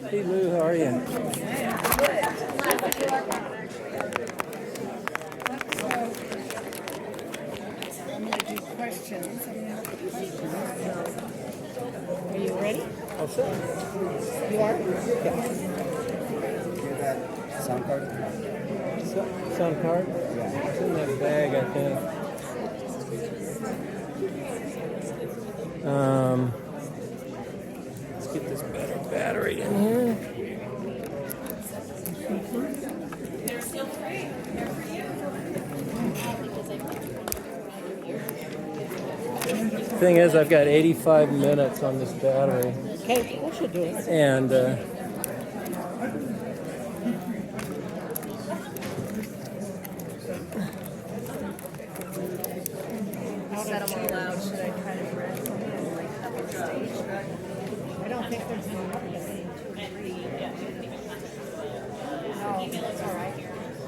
Hey Lou, how are you? Questions. Are you ready? All set. You are? Hear that sound card? Sound card? Yeah. It's in that bag, I think. Let's get this better battery in here. Thing is, I've got 85 minutes on this battery, Okay, we should do it. and Set them all out. Should I try to grab something like up on stage? I don't think there's enough to see. No, it's all right.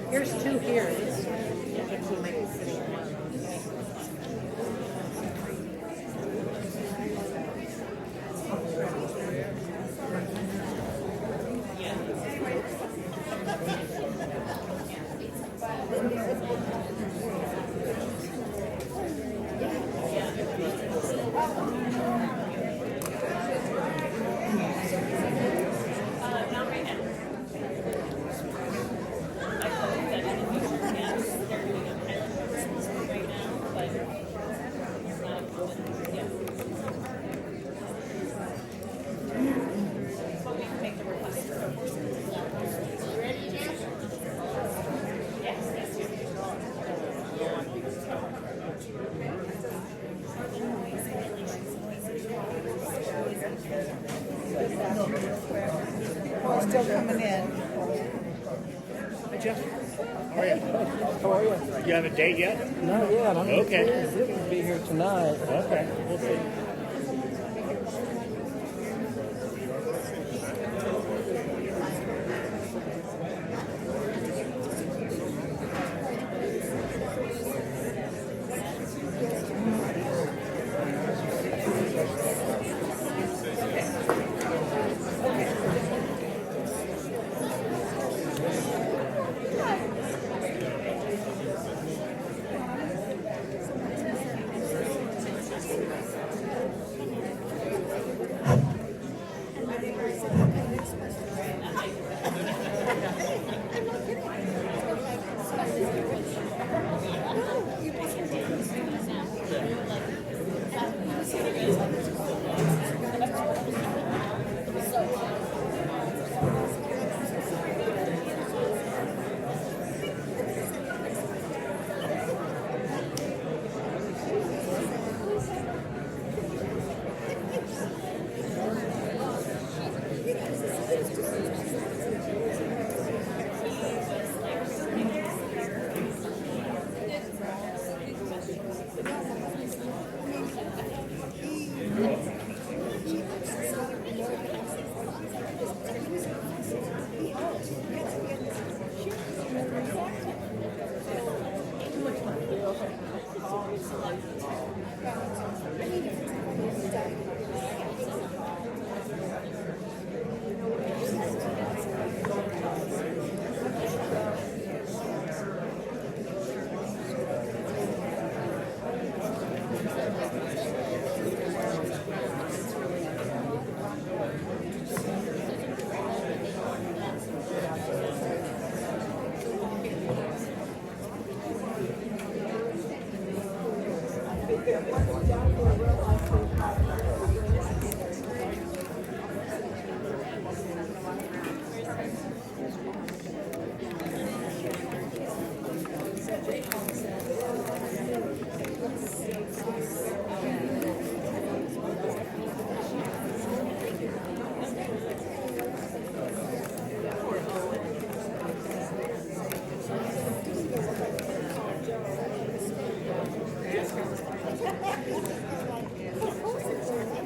Here's two here. This we might be sitting in one. Oh, still coming in. Jeff, how are you? how are you? You have a date yet? Not yet. I'm Okay. Zip will be here tonight. Okay, we'll see.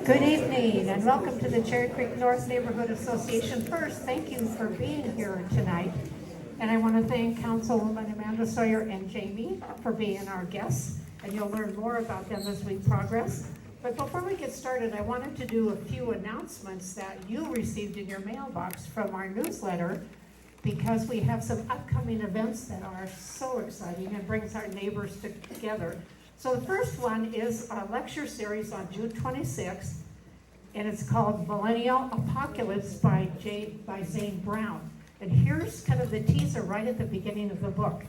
Good evening and welcome to the Cherry Creek North Neighborhood Association. First, thank you for being here tonight. And I want to thank Councilwoman Amanda Sawyer and Jamie for being our guests. And you'll learn more about them as we progress. But before we get started, I wanted to do a few announcements that you received in your mailbox from our newsletter, because we have some upcoming events that are so exciting and brings our neighbors together. So the first one is a lecture series on June 26th, and it's called Millennial Apocalypse by Zane Brown. And here's kind of the teaser right at the beginning of the book.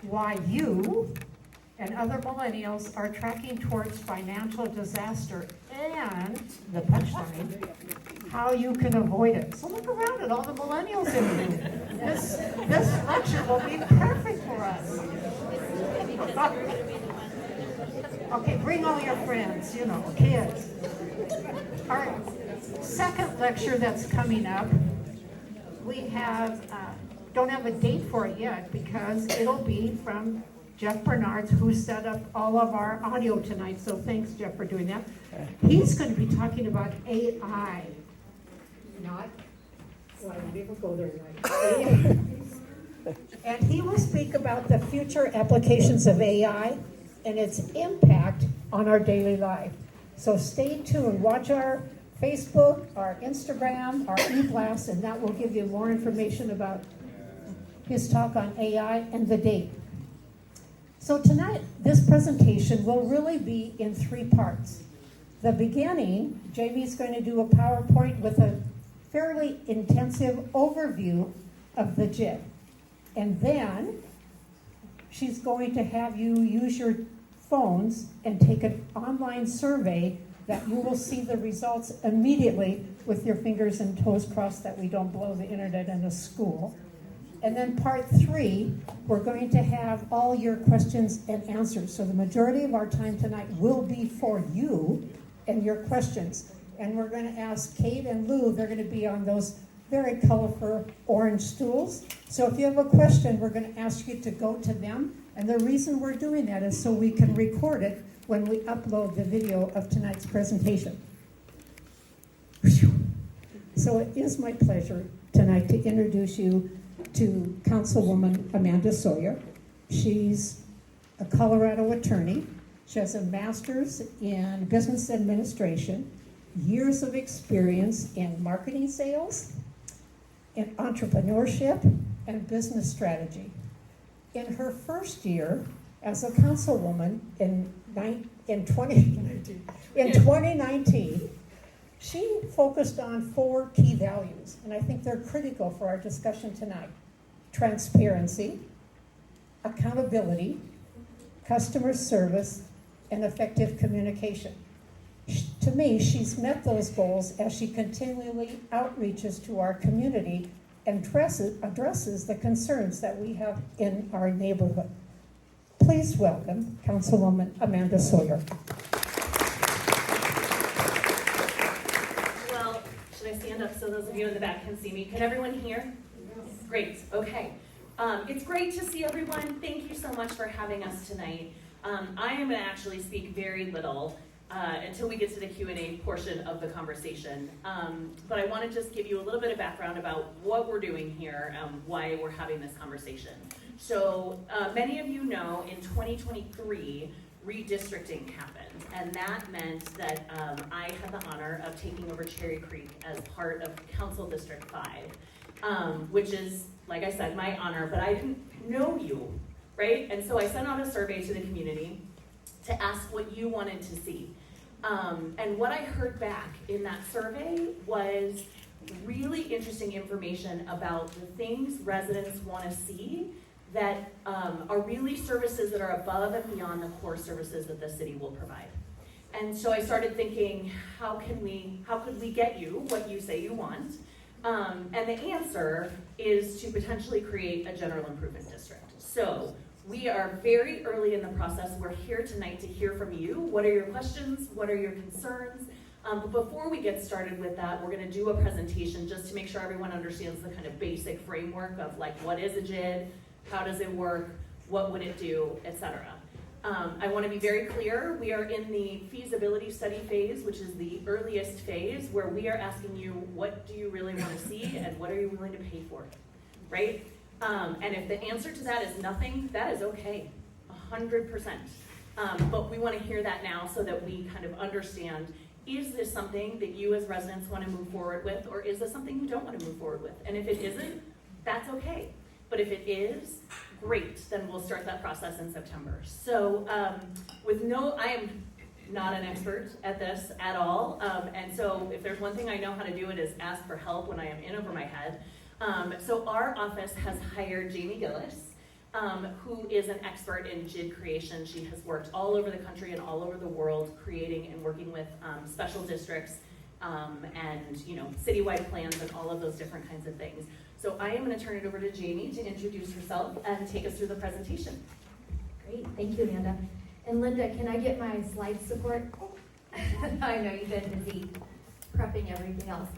Why you and other millennials are tracking towards financial disaster, and the punchline, how you can avoid it. So look around at all the millennials in the room. This lecture will be perfect for us. Okay, bring all your friends, you know, kids. Our second lecture that's coming up, we have, don't have a date for it yet, because it'll be from Jeff Bernards, who set up all of our audio tonight, so thanks, Jeff, for doing that. He's going to be talking about AI, not, well, I never go there right. And he will speak about the future applications of AI and its impact on our daily life. So stay tuned, watch our Facebook, our Instagram, our e-blast, and that will give you more information about his talk on AI and the date. So tonight, this presentation will really be in three parts. The beginning, Jamie's going to do a PowerPoint with a fairly intensive overview of the JIT. And then she's going to have you use your phones and take an online survey that you will see the results immediately with your fingers and toes crossed that we don't blow the internet in a school. And then part three, we're going to have all your questions and answers. So the majority of our time tonight will be for you and your questions. And we're going to ask Kate and Lou, they're going to be on those very colorful orange stools. So if you have a question, we're going to ask you to go to them. And the reason we're doing that is so we can record it when we upload the video of tonight's presentation. So it is my pleasure tonight to introduce you to Councilwoman Amanda Sawyer. She's a Colorado attorney. She has a master's in business administration, years of experience in marketing sales, in entrepreneurship, and business strategy. In her first year as a councilwoman in 2019, she focused on 4 key values, and I think they're critical for our discussion tonight. Transparency, accountability, customer service, and effective communication. To me, she's met those goals as she continually outreaches to our community and addresses the concerns that we have in our neighborhood. Please welcome Councilwoman Amanda Sawyer. Well, should I stand up so those of you in the back can see me? Can everyone hear? Yes. Great, okay. It's great to see everyone. Thank you so much for having us tonight. I am going to actually speak very little until we get to the Q&A portion of the conversation. But I want to just give you a little bit of background about what we're doing here, why we're having this conversation. So many of you know in 2023, redistricting happened, and that meant that I had the honor of taking over Cherry Creek as part of Council District 5, which is, like I said, my honor, but I didn't know you, right? And so I sent out a survey to the community to ask what you wanted to see. And what I heard back in that survey was really interesting information about the things residents want to see that are really services that are above and beyond the core services that the city will provide. And so I started thinking, how could we get you what you say you want? And the answer is to potentially create a general improvement district. So we are very early in the process. We're here tonight to hear from you. What are your questions? What are your concerns? But before we get started with that, we're going to do a presentation just to make sure everyone understands the kind of basic framework of like, what is a JID? How does it work? What would it do, etc. I want to be very clear. We are in the feasibility study phase, which is the earliest phase, where we are asking you, what do you really want to see and what are you willing to pay for, right? And if the answer to that is nothing, that is okay, 100%. But we want to hear that now so that we kind of understand, is this something that you as residents want to move forward with, or is this something you don't want to move forward with? And if it isn't, that's okay. But if it is, great, then we'll start that process in September. So I am not an expert at this at all. And so if there's one thing I know how to do, it is ask for help when I am in over my head. So our office has hired Jamie Giellis, who is an expert in JID creation. She has worked all over the country and all over the world creating and working with special districts and citywide plans and all of those different kinds of things. So I am going to turn it over to Jamie to introduce herself and take us through the presentation. Great, thank you, Amanda. And Linda, can I get my slide support? I know you've been busy prepping everything else.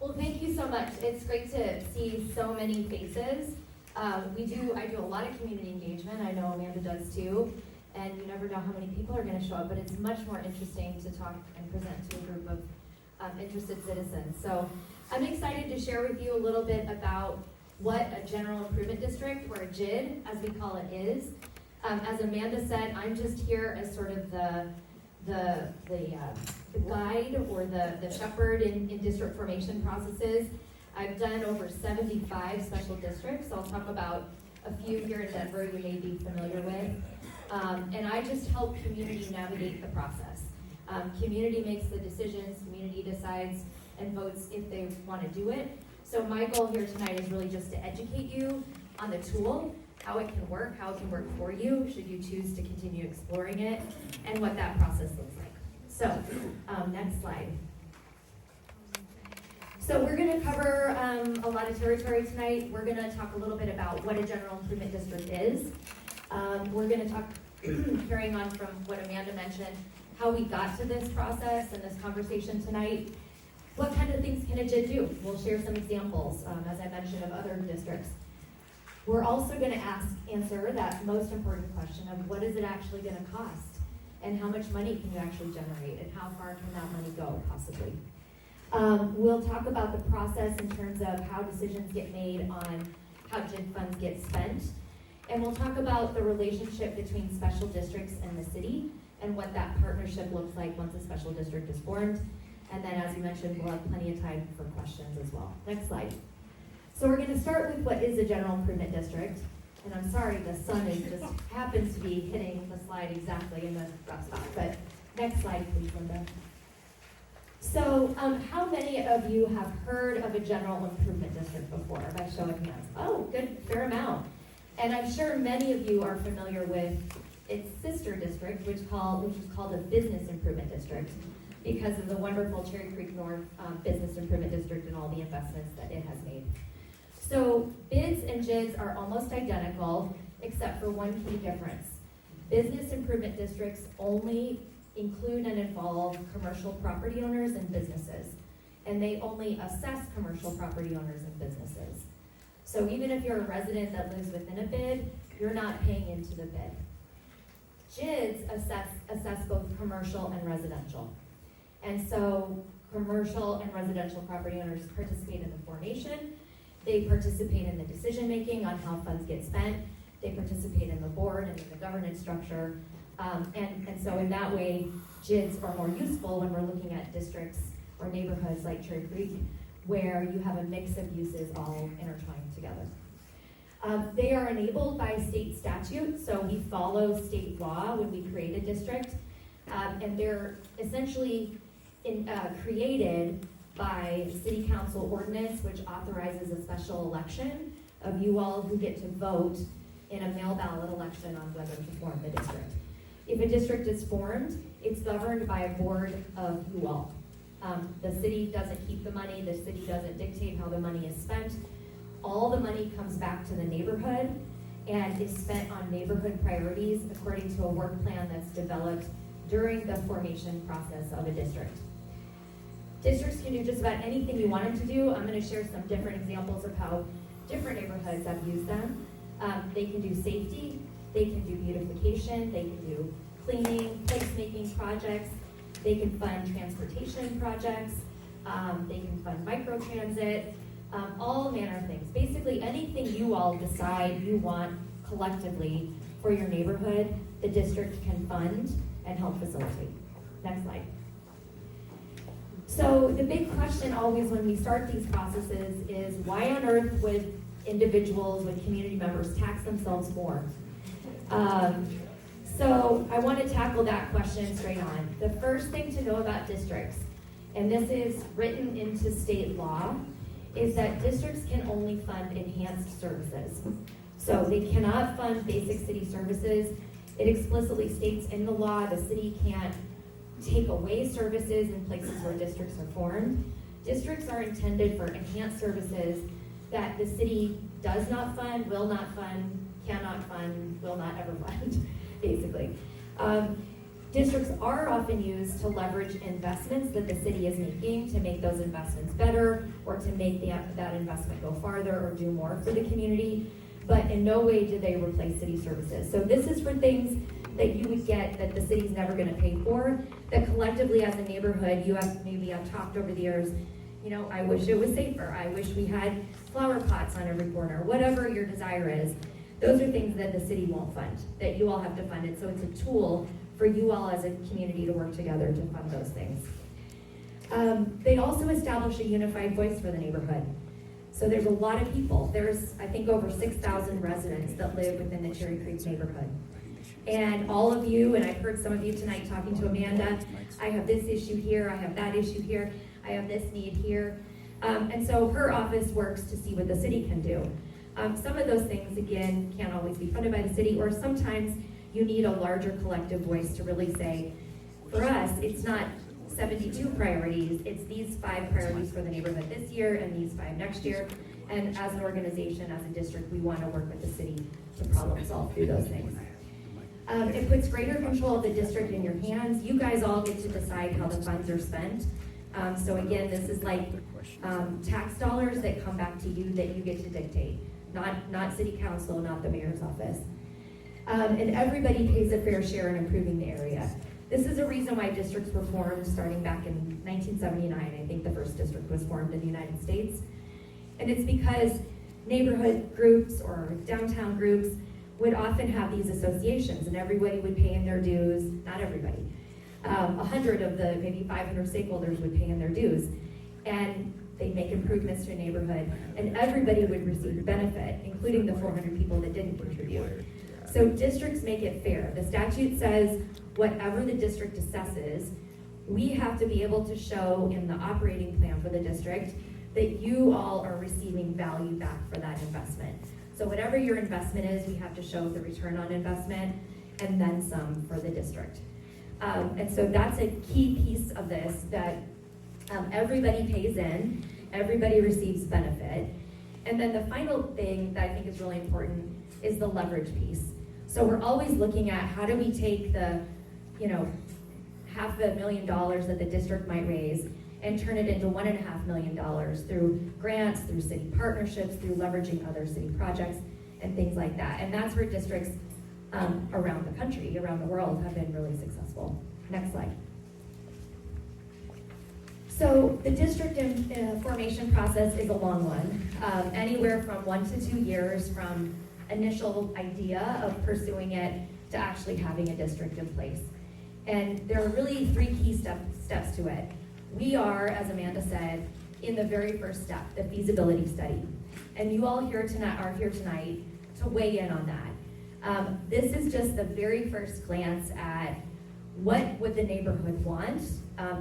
Well, thank you so much. It's great to see so many faces. I do a lot of community engagement. I know Amanda does too. And you never know how many people are going to show up, but it's much more interesting to talk and present to a group of interested citizens. So I'm excited to share with you a little bit about what a general improvement district, or a JID, as we call it, is. As Amanda said, I'm just here as sort of the guide or the shepherd in district formation processes. I've done over 75 special districts. I'll talk about a few here in Denver you may be familiar with. And I just help community navigate the process. Community makes the decisions, community decides and votes if they want to do it. So my goal here tonight is really just to educate you on the tool, how it can work for you, should you choose to continue exploring it, and what that process looks like. So, next slide. So we're going to cover a lot of territory tonight. We're going to talk a little bit about what a general improvement district is. We're going to talk, carrying on from what Amanda mentioned, how we got to this process and this conversation tonight. What kind of things can a JID do? We'll share some examples, as I mentioned, of other districts. We're also going to answer that most important question of what is it actually going to cost, and how much money can you actually generate, and how far can that money go, possibly. We'll talk about the process in terms of how decisions get made on how JID funds get spent, and we'll talk about the relationship between special districts and the city, and what that partnership looks like once a special district is formed. And then, as we mentioned, we'll have plenty of time for questions as well. Next slide. So we're going to start with what is a general improvement district. And I'm sorry, the sun is just happens to be hitting the slide exactly in the rough spot. But next slide, please, Linda. So how many of you have heard of a general improvement district before, by show of hands? Oh, good, fair amount. And I'm sure many of you are familiar with its sister district, which is called a business improvement district, because of the wonderful Cherry Creek North Business Improvement District and all the investments that it has made. So BIDs and JIDs are almost identical, except for one key difference. Business improvement districts only include and involve commercial property owners and businesses, and they only assess commercial property owners and businesses. So even if you're a resident that lives within a BID, you're not paying into the BID. JIDs assess both commercial and residential. And so commercial and residential property owners participate in the formation. They participate in the decision making on how funds get spent. They participate in the board and in the governance structure. And so in that way, JIDs are more useful when we're looking at districts or neighborhoods like Cherry Creek, where you have a mix of uses all intertwined together. They are enabled by state statute, so we follow state law when we create a district. And they're essentially created by city council ordinance, which authorizes a special election of you all who get to vote in a mail ballot election on whether to form the district. If a district is formed, it's governed by a board of you all. The city doesn't keep the money, the city doesn't dictate how the money is spent. All the money comes back to the neighborhood and is spent on neighborhood priorities according to a work plan that's developed during the formation process of a district. Districts can do just about anything you want them to do. I'm going to share some different examples of how different neighborhoods have used them. They can do safety, they can do beautification, they can do cleaning, placemaking projects, they can fund transportation projects, they can fund microtransit, all manner of things. Basically anything you all decide you want collectively for your neighborhood, the district can fund and help facilitate. Next slide. So the big question always when we start these processes is why on earth would individuals, would community members tax themselves more? So I want to tackle that question straight on. The first thing to know about districts, and this is written into state law, is that districts can only fund enhanced services. So they cannot fund basic city services. It explicitly states in the law the city can't take away services in places where districts are formed. Districts are intended for enhanced services that the city does not fund, will not fund, cannot fund, will not ever fund, basically. Districts are often used to leverage investments that the city is making to make those investments better or to make that investment go farther or do more for the community, but in no way do they replace city services. So this is for things that you would get that the city's never gonna pay for, that collectively as a neighborhood, you have maybe I've talked over the years, you know, I wish it was safer, I wish we had flower pots on every corner, whatever your desire is. Those are things that the city won't fund, that you all have to fund it. So it's a tool for you all as a community to work together to fund those things. They also establish a unified voice for the neighborhood. So there's a lot of people. There's, I think, over 6,000 residents that live within the Cherry Creek neighborhood. And all of you, and I've heard some of you tonight talking to Amanda, I have this issue here, I have that issue here, I have this need here. And so her office works to see what the city can do. Some of those things, again, can't always be funded by the city, or sometimes you need a larger collective voice to really say, for us, it's not 72 priorities, it's these 5 priorities for the neighborhood this year and these 5 next year. And as an organization, as a district, we want to work with the city to problem solve through those things. It puts greater control of the district in your hands. You guys all get to decide how the funds are spent. So again, this is like tax dollars that come back to you that you get to dictate, not city council, not the mayor's office. And everybody pays a fair share in improving the area. This is a reason why districts were formed starting back in 1979. I think the first district was formed in the United States. And it's because neighborhood groups or downtown groups would often have these associations and everybody would pay in their dues, not everybody. 100 of the maybe 500 stakeholders would pay in their dues. And they'd make improvements to a neighborhood and everybody would receive benefit, including the 400 people that didn't contribute. So districts make it fair. The statute says whatever the district assesses, we have to be able to show in the operating plan for the district that you all are receiving value back for that investment. So whatever your investment is, we have to show the return on investment and then some for the district. And so that's a key piece of this, that everybody pays in, everybody receives benefit. And then the final thing that I think is really important is the leverage piece. So we're always looking at how do we take the, $500,000 that the district might raise and turn it into $1.5 million through grants, through city partnerships, through leveraging other city projects and things like that. And that's where districts around the country, around the world have been really successful. Next slide. So the district formation process is a long one, anywhere from 1 to 2 years from initial idea of pursuing it to actually having a district in place. And there are really 3 key steps to it. We are, as Amanda said, in the very first step, the feasibility study. And you all are here tonight to weigh in on that. This is just the very first glance at what would the neighborhood want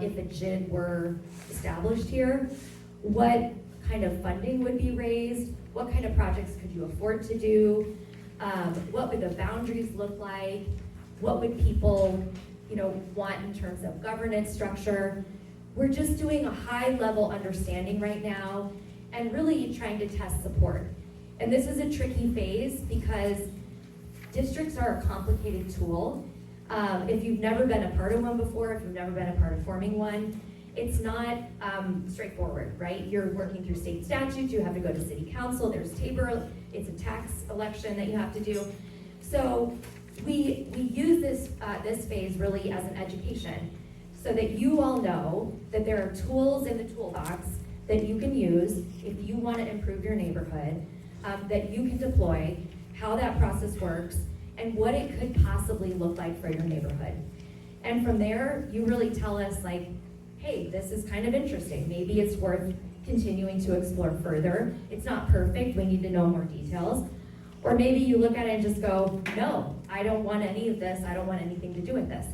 if a JID were established here, what kind of funding would be raised, what kind of projects could you afford to do, what would the boundaries look like, what would people want in terms of governance structure. We're just doing a high level understanding right now and really trying to test support. And this is a tricky phase because districts are a complicated tool. If you've never been a part of one before, if you've never been a part of forming one, it's not straightforward, right? You're working through state statutes, you have to go to city council, there's Tabor, it's a tax election that you have to do. So we use this phase really as an education so that you all know that there are tools in the toolbox that you can use if you want to improve your neighborhood, that you can deploy, how that process works, and what it could possibly look like for your neighborhood. And from there, you really tell us like, hey, this is kind of interesting. Maybe it's worth continuing to explore further. It's not perfect, we need to know more details. Or maybe you look at it and just go, no, I don't want any of this, I don't want anything to do with this.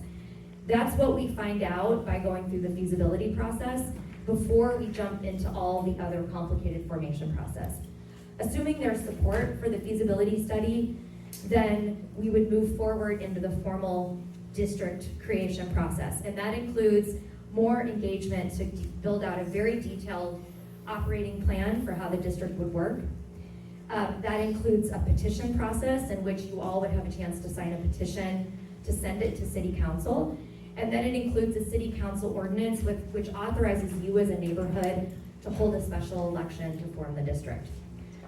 That's what we find out by going through the feasibility process before we jump into all the other complicated formation process. Assuming there's support for the feasibility study, then we would move forward into the formal district creation process. And that includes more engagement to build out a very detailed operating plan for how the district would work. That includes a petition process in which you all would have a chance to sign a petition to send it to City Council. And then it includes a City Council ordinance which authorizes you as a neighborhood to hold a special election to form the district.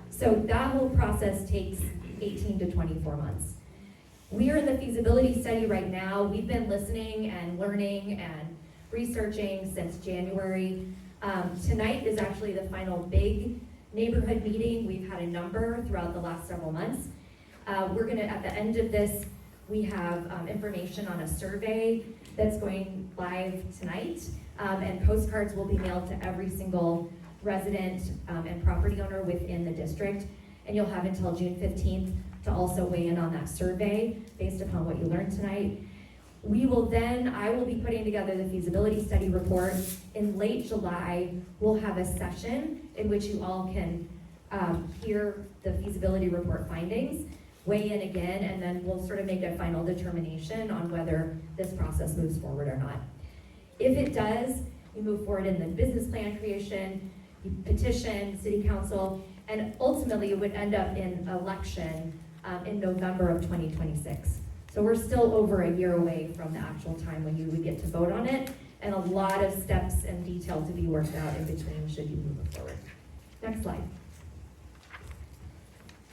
So that whole process takes 18 to 24 months. We are in the feasibility study right now. We've been listening and learning and researching since January. Tonight is actually the final big neighborhood meeting. We've had a number throughout the last several months. We're gonna, at the end of this, we have information on a survey that's going live tonight, and postcards will be mailed to every single resident and property owner within the district. And you'll have until June 15th to also weigh in on that survey based upon what you learned tonight. I will be putting together the feasibility study report. In late July, we'll have a session in which you all can hear the feasibility report findings, weigh in again, and then we'll sort of make a final determination on whether this process moves forward or not. If it does, we move forward in the business plan creation, you petition City Council, and ultimately it would end up in election in November of 2026. So we're still over a year away from the actual time when you would get to vote on it, and a lot of steps and detail to be worked out in between should you move it forward. Next slide.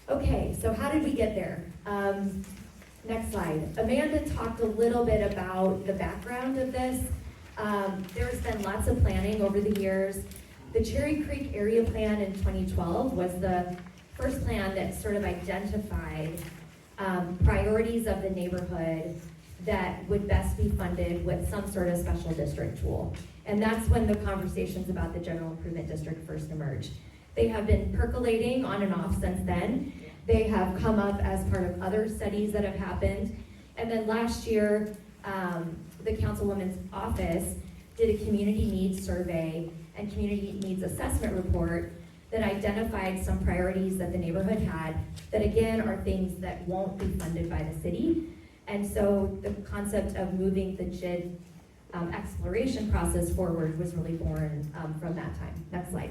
Okay, so how did we get there? Next slide. Amanda talked a little bit about the background of this. There's been lots of planning over the years. The Cherry Creek Area Plan in 2012 was the first plan that sort of identified priorities of the neighborhood that would best be funded with some sort of special district tool. And that's when the conversations about the general improvement district first emerged. They have been percolating on and off since then. They have come up as part of other studies that have happened. And then last year, the Councilwoman's office did a community needs survey and community needs assessment report that identified some priorities that the neighborhood had that again are things that won't be funded by the city. And so the concept of moving the JID exploration process forward was really born from that time. Next slide.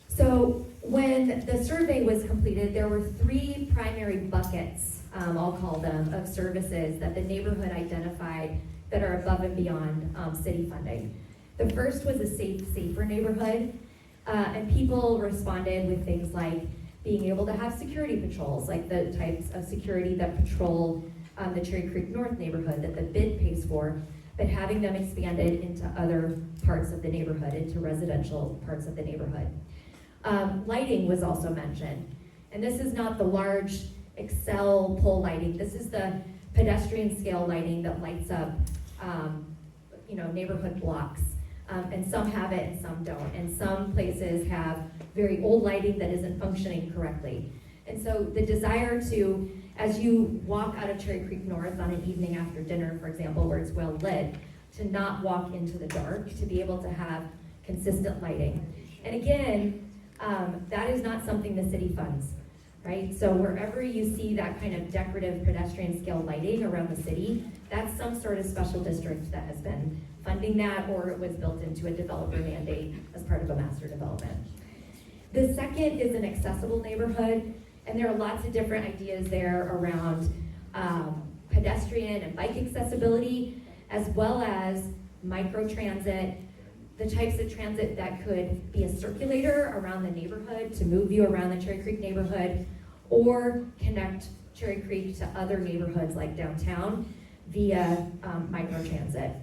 So when the survey was completed, there were 3 primary buckets, I'll call them, of services that the neighborhood identified that are above and beyond city funding. The first was a safer neighborhood, and people responded with things like being able to have security patrols, like the types of security that patrol the Cherry Creek North neighborhood that the bid pays for, but having them expanded into other parts of the neighborhood, into residential parts of the neighborhood. Lighting was also mentioned, and this is not the large Excel pole lighting. This is the pedestrian scale lighting that lights up neighborhood blocks. And some have it and some don't. And some places have very old lighting that isn't functioning correctly. And so the desire to, as you walk out of Cherry Creek North on an evening after dinner, for example, where it's well lit, to not walk into the dark, to be able to have consistent lighting. And again, that is not something the city funds, right? So wherever you see that kind of decorative pedestrian scale lighting around the city, that's some sort of special district that has been funding that, or it was built into a developer mandate as part of a master development. The second is an accessible neighborhood, and there are lots of different ideas there around pedestrian and bike accessibility, as well as microtransit, the types of transit that could be a circulator around the neighborhood to move you around the Cherry Creek neighborhood, or connect Cherry Creek to other neighborhoods like downtown via microtransit.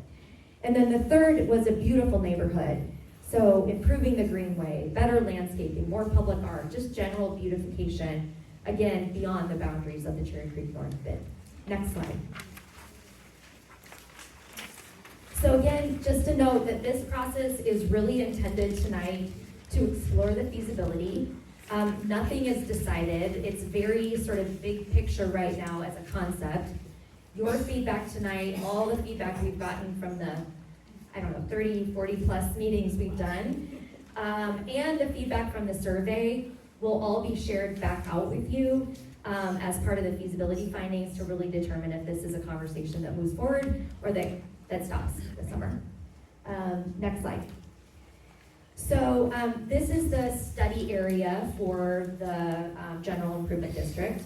And then the third was a beautiful neighborhood. So improving the greenway, better landscaping, more public art, just general beautification again, beyond the boundaries of the Cherry Creek North bid. Next slide. So again, just to note that this process is really intended tonight to explore the feasibility. Nothing is decided. It's very sort of big picture right now as a concept. Your feedback tonight, all the feedback we've gotten from the, 30, 40 plus meetings we've done, and the feedback from the survey will all be shared back out with you as part of the feasibility findings to really determine if this is a conversation that moves forward or that stops this summer. Next slide. So this is the study area for the General Improvement District.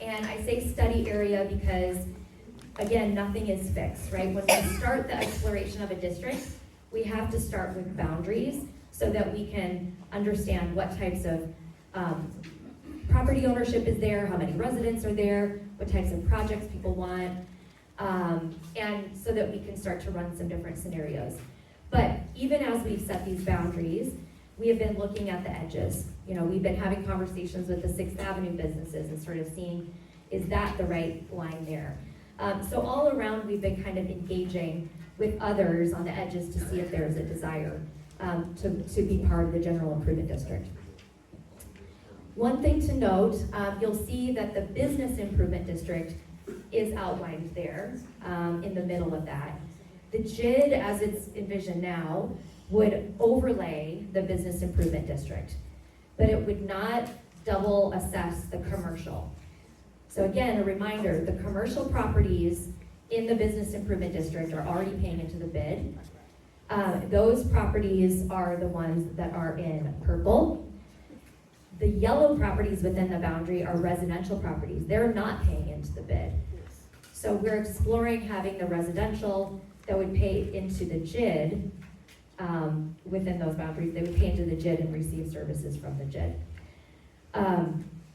And I say study area because, again, nothing is fixed, right? When we start the exploration of a district, we have to start with boundaries so that we can understand what types of property ownership is there, how many residents are there, what types of projects people want, and so that we can start to run some different scenarios. But even as we've set these boundaries, we have been looking at the edges. You know, we've been having conversations with the 6th Avenue businesses and sort of seeing, is that the right line there? So all around, we've been kind of engaging with others on the edges to see if there's a desire to be part of the General Improvement District. One thing to note, you'll see that the Business Improvement District is outlined there in the middle of that. The JID, as it's envisioned now, would overlay the Business Improvement District, but it would not double assess the commercial. So again, a reminder, the commercial properties in the Business Improvement District are already paying into the bid. Those properties are the ones that are in purple. The yellow properties within the boundary are residential properties. They're not paying into the bid. So we're exploring having the residential that would pay into the JID within those boundaries. They would pay into the JID and receive services from the JID.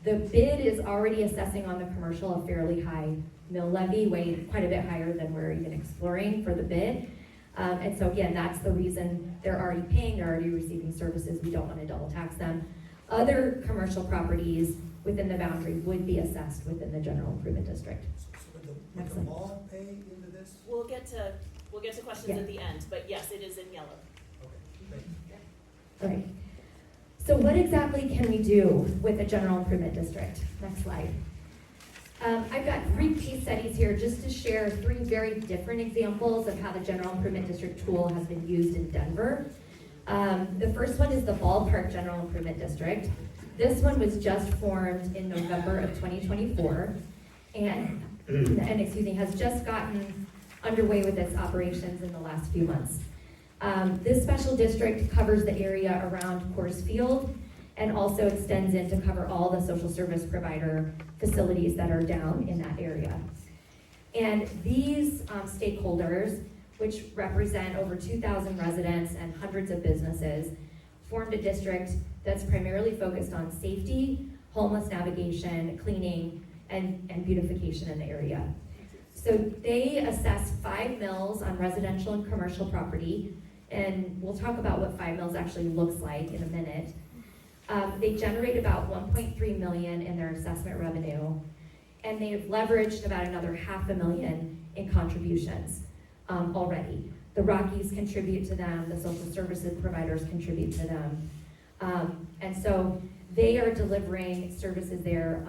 The bid is already assessing on the commercial a fairly high mill levy, quite a bit higher than we're even exploring for the bid. And so again, that's the reason they're already paying, they're already receiving services. We don't want to double tax them. Other commercial properties within the boundary would be assessed within the General Improvement District. Would the mall pay into this? We'll get to questions at the end, but yes, it is in yellow. Okay, thank you. All right. So what exactly can we do with the General Improvement District? Next slide. I've got 3 case studies here just to share 3 very different examples of how the General Improvement District tool has been used in Denver. The first one is the Ballpark General Improvement District. This one was just formed in November of 2024 and has just gotten underway with its operations in the last few months. This special district covers the area around Coors Field and also extends in to cover all the social service provider facilities that are down in that area. And these stakeholders, which represent over 2,000 residents and hundreds of businesses, formed a district that's primarily focused on safety, homeless navigation, cleaning, and beautification in the area. So they assess 5 mills on residential and commercial property, and we'll talk about what 5 mills actually looks like in a minute. They generate about $1.3 million in their assessment revenue, and they've leveraged about another $500,000 in contributions already. The Rockies contribute to them, the social services providers contribute to them. And so they are delivering services there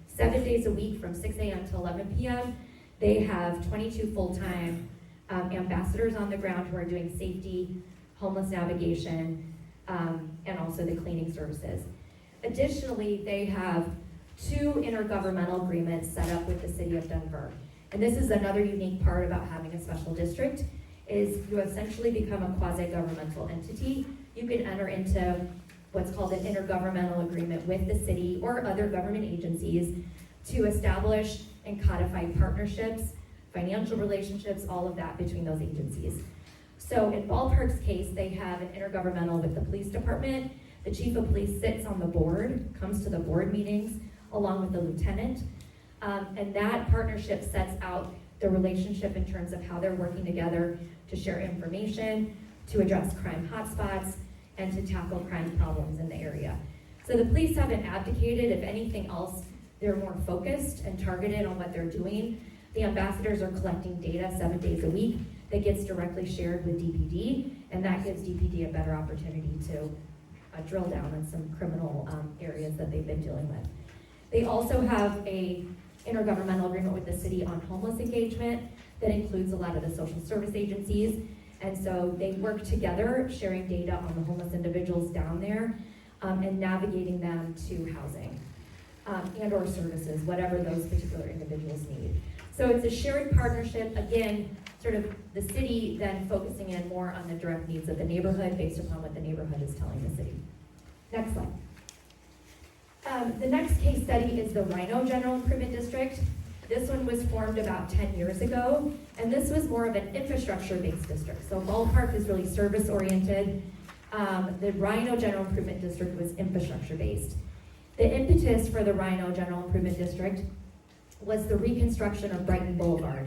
7 days a week from 6 a.m. to 11 p.m. They have 22 full-time ambassadors on the ground who are doing safety, homeless navigation, and also the cleaning services. Additionally, they have 2 intergovernmental agreements set up with the City of Denver. And this is another unique part about having a special district, is you essentially become a quasi-governmental entity. You can enter into what's called an intergovernmental agreement with the city or other government agencies to establish and codify partnerships, financial relationships, all of that between those agencies. So in Ballpark's case, they have an intergovernmental with the police department. The chief of police sits on the board, comes to the board meetings along with the lieutenant. And that partnership sets out the relationship in terms of how they're working together to share information, to address crime hotspots, and to tackle crime problems in the area. So the police haven't abdicated. If anything else, They're more focused and targeted on what they're doing. The ambassadors are collecting data 7 days a week that gets directly shared with DPD, and that gives DPD a better opportunity to drill down on some criminal areas that they've been dealing with. They also have a intergovernmental agreement with the city on homeless engagement that includes a lot of the social service agencies. And so they work together, sharing data on the homeless individuals down there and navigating them to housing and or services, whatever those particular individuals need. So it's a shared partnership, again, sort of the city then focusing in more on the direct needs of the neighborhood based upon what the neighborhood is telling the city. Next slide. The next case study is the Rhino General Improvement District. This one was formed about 10 years ago, and this was more of an infrastructure-based district. So Ballpark is really service-oriented. The Rhino General Improvement District was infrastructure-based. The impetus for the Rhino General Improvement District was the reconstruction of Brighton Boulevard.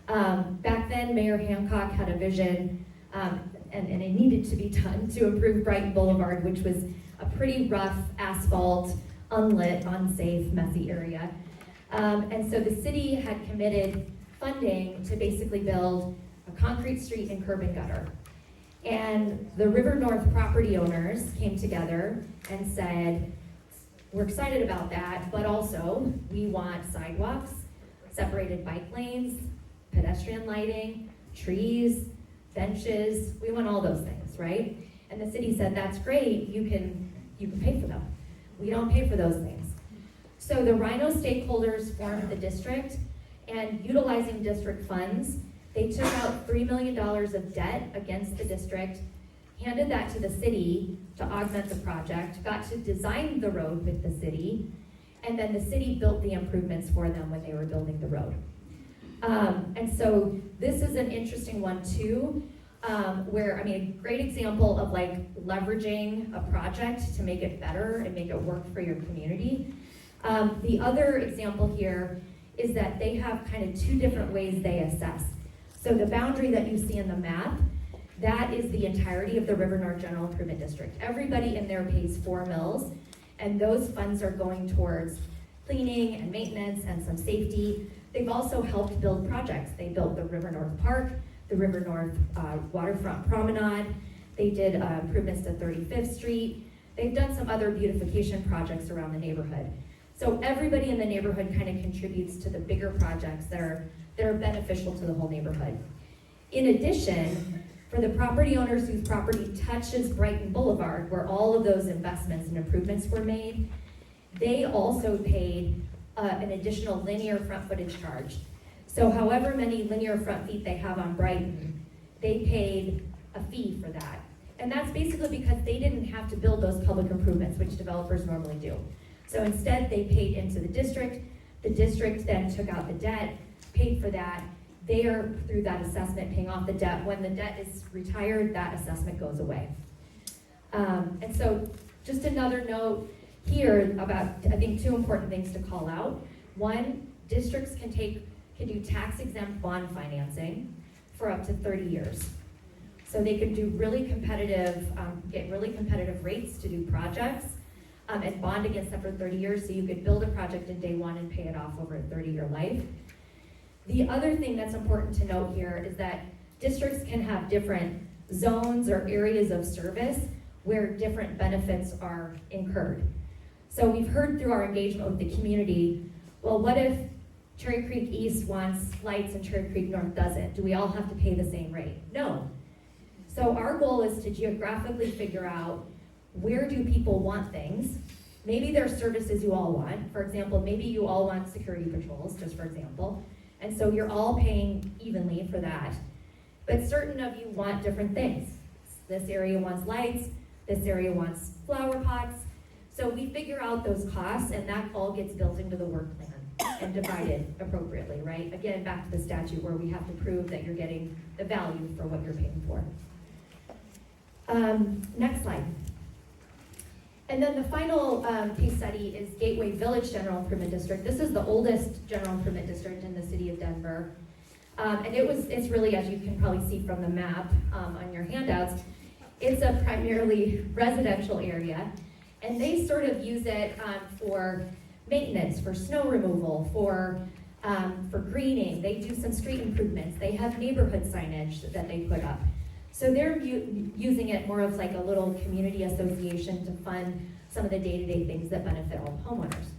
Back then, Mayor Hancock had a vision, and it needed to be done to improve Brighton Boulevard, which was a pretty rough asphalt, unlit, unsafe, messy area. And so the city had committed funding to basically build a concrete street and curb and gutter. And the River North property owners came together and said, we're excited about that, but also we want sidewalks, separated bike lanes, pedestrian lighting, trees, benches, we want all those things, right? And the city said, that's great, you can pay for them. We don't pay for those things. So the Rhino stakeholders formed the district, and utilizing district funds, they took out $3 million of debt against the district, handed that to the city to augment the project, got to design the road with the city, and then the city built the improvements for them when they were building the road. And so this is an interesting one too, where, a great example of like leveraging a project to make it better and make it work for your community. The other example here is that they have kind of two different ways they assess. So the boundary that you see in the map, that is the entirety of the River North General Improvement District. Everybody in there pays 4 mills, and those funds are going towards cleaning and maintenance and some safety. They've also helped build projects. They built the River North Park, the River North Waterfront Promenade. They did improvements to 35th Street. They've done some other beautification projects around the neighborhood. So everybody in the neighborhood kind of contributes to the bigger projects that are beneficial to the whole neighborhood. In addition, for the property owners whose property touches Brighton Boulevard, where all of those investments and improvements were made, they also paid an additional linear front footage charge. So however many linear front feet they have on Brighton, they paid a fee for that. And that's basically because they didn't have to build those public improvements, which developers normally do. So instead, they paid into the district then took out the debt, paid for that. They are, through that assessment, paying off the debt. When the debt is retired, that assessment goes away. And so just another note here about, I think, 2 important things to call out. One, districts can do tax-exempt bond financing for up to 30 years. So they can do really competitive, get really competitive rates to do projects and bond against them for 30 years, so you could build a project in day 1 and pay it off over a 30-year life. The other thing that's important to note here is that districts can have different zones or areas of service where different benefits are incurred. So we've heard through our engagement with the community, well, what if Cherry Creek East wants lights and Cherry Creek North doesn't? Do we all have to pay the same rate? No. So our goal is to geographically figure out, where do people want things? Maybe there are services you all want. For example, maybe you all want security patrols, just for example. And so you're all paying evenly for that. But certain of you want different things. This area wants lights, this area wants flower pots. So we figure out those costs, and that all gets built into the work plan and divided appropriately, right? Again, back to the statute where we have to prove that you're getting the value for what you're paying for. Next slide. And then the final case study is Gateway Village General Improvement District. This is the oldest general improvement district in the city of Denver. And it's really, as you can probably see from the map on your handouts, it's a primarily residential area. And they sort of use it for maintenance, for snow removal, for greening. They do some street improvements. They have neighborhood signage that they put up. So they're using it more of like a little community association to fund some of the day-to-day things that benefit all homeowners.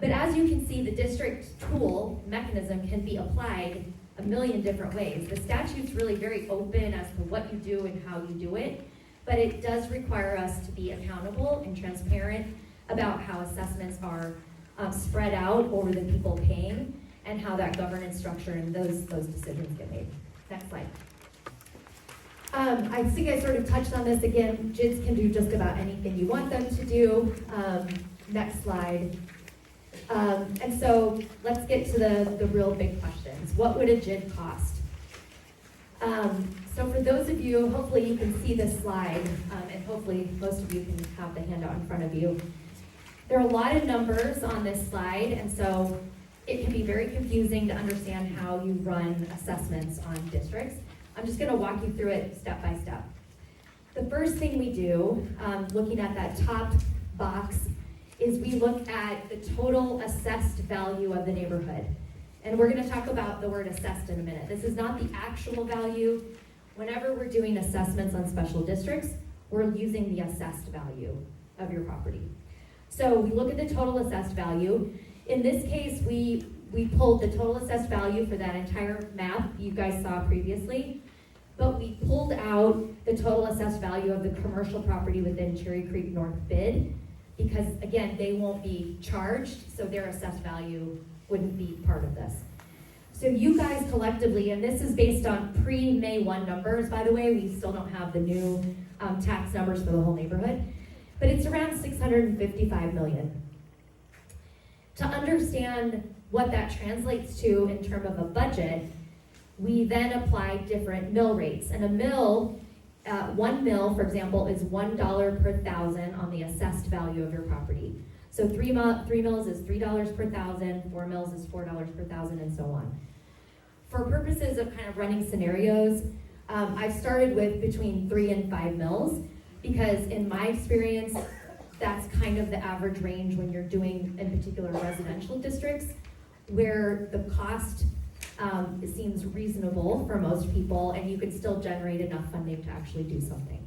But as you can see, the district tool mechanism can be applied a million different ways. The statute's really very open as to what you do and how you do it, but it does require us to be accountable and transparent about how assessments are spread out over the people paying and how that governance structure and those decisions get made. Next slide. I think I sort of touched on this again. JIDs can do just about anything you want them to do. Next slide. And so let's get to the real big questions. What would a JID cost? So for those of you, hopefully you can see this slide, and hopefully most of you can have the handout in front of you. There are a lot of numbers on this slide, and so it can be very confusing to understand how you run assessments on districts. I'm just gonna walk you through it step by step. The first thing we do, looking at that top box, is we look at the total assessed value of the neighborhood. And we're gonna talk about the word assessed in a minute. This is not the actual value. Whenever we're doing assessments on special districts, we're using the assessed value of your property. So we look at the total assessed value. In this case, we pulled the total assessed value for that entire map you guys saw previously, but we pulled out the total assessed value of the commercial property within Cherry Creek North bid, because again, they won't be charged, so their assessed value wouldn't be part of this. So you guys collectively, and this is based on pre-May 1 numbers, by the way, we still don't have the new tax numbers for the whole neighborhood, but it's around $655 million. To understand what that translates to in terms of a budget, we then apply different mill rates. And a mill, one mill, for example, is $1 per thousand on the assessed value of your property. So three mills is $3 per thousand, 4 mills is $4 per thousand, and so on. For purposes of kind of running scenarios, I've started with between 3 and 5 mills, because in my experience, that's kind of the average range when you're doing, in particular, residential districts, where the cost seems reasonable for most people, and you can still generate enough funding to actually do something.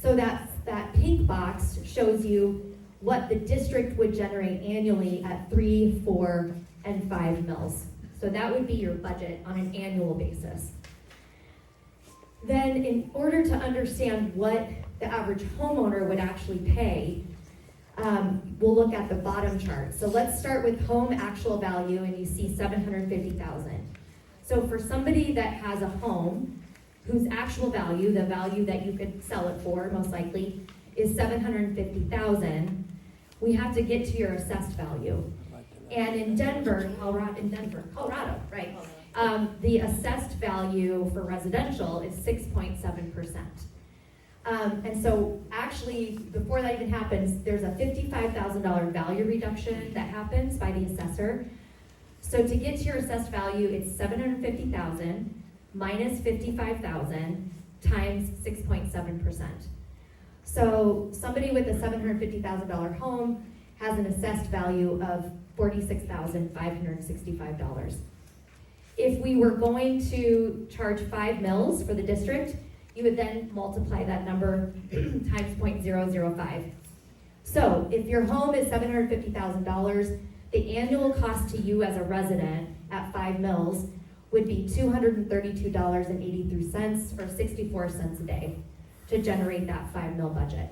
So that pink box shows you what the district would generate annually at 3, 4, and 5 mills. So that would be your budget on an annual basis. Then in order to understand what the average homeowner would actually pay, we'll look at the bottom chart. So let's start with home actual value, and you see $750,000. So for somebody that has a home whose actual value, the value that you could sell it for most likely, is $750,000, we have to get to your assessed value. And in Colorado, right? The assessed value for residential is 6.7%. And so actually, before that even happens, there's a $55,000 value reduction that happens by the assessor. So to get to your assessed value, it's $750,000 minus $55,000 times 6.7%. So somebody with a $750,000 home has an assessed value of $46,565. If we were going to charge 5 mills for the district, you would then multiply that number times 0.005. So if your home is $750,000, the annual cost to you as a resident at 5 mills would be $232.83, or 64 cents a day, to generate that 5 mil budget.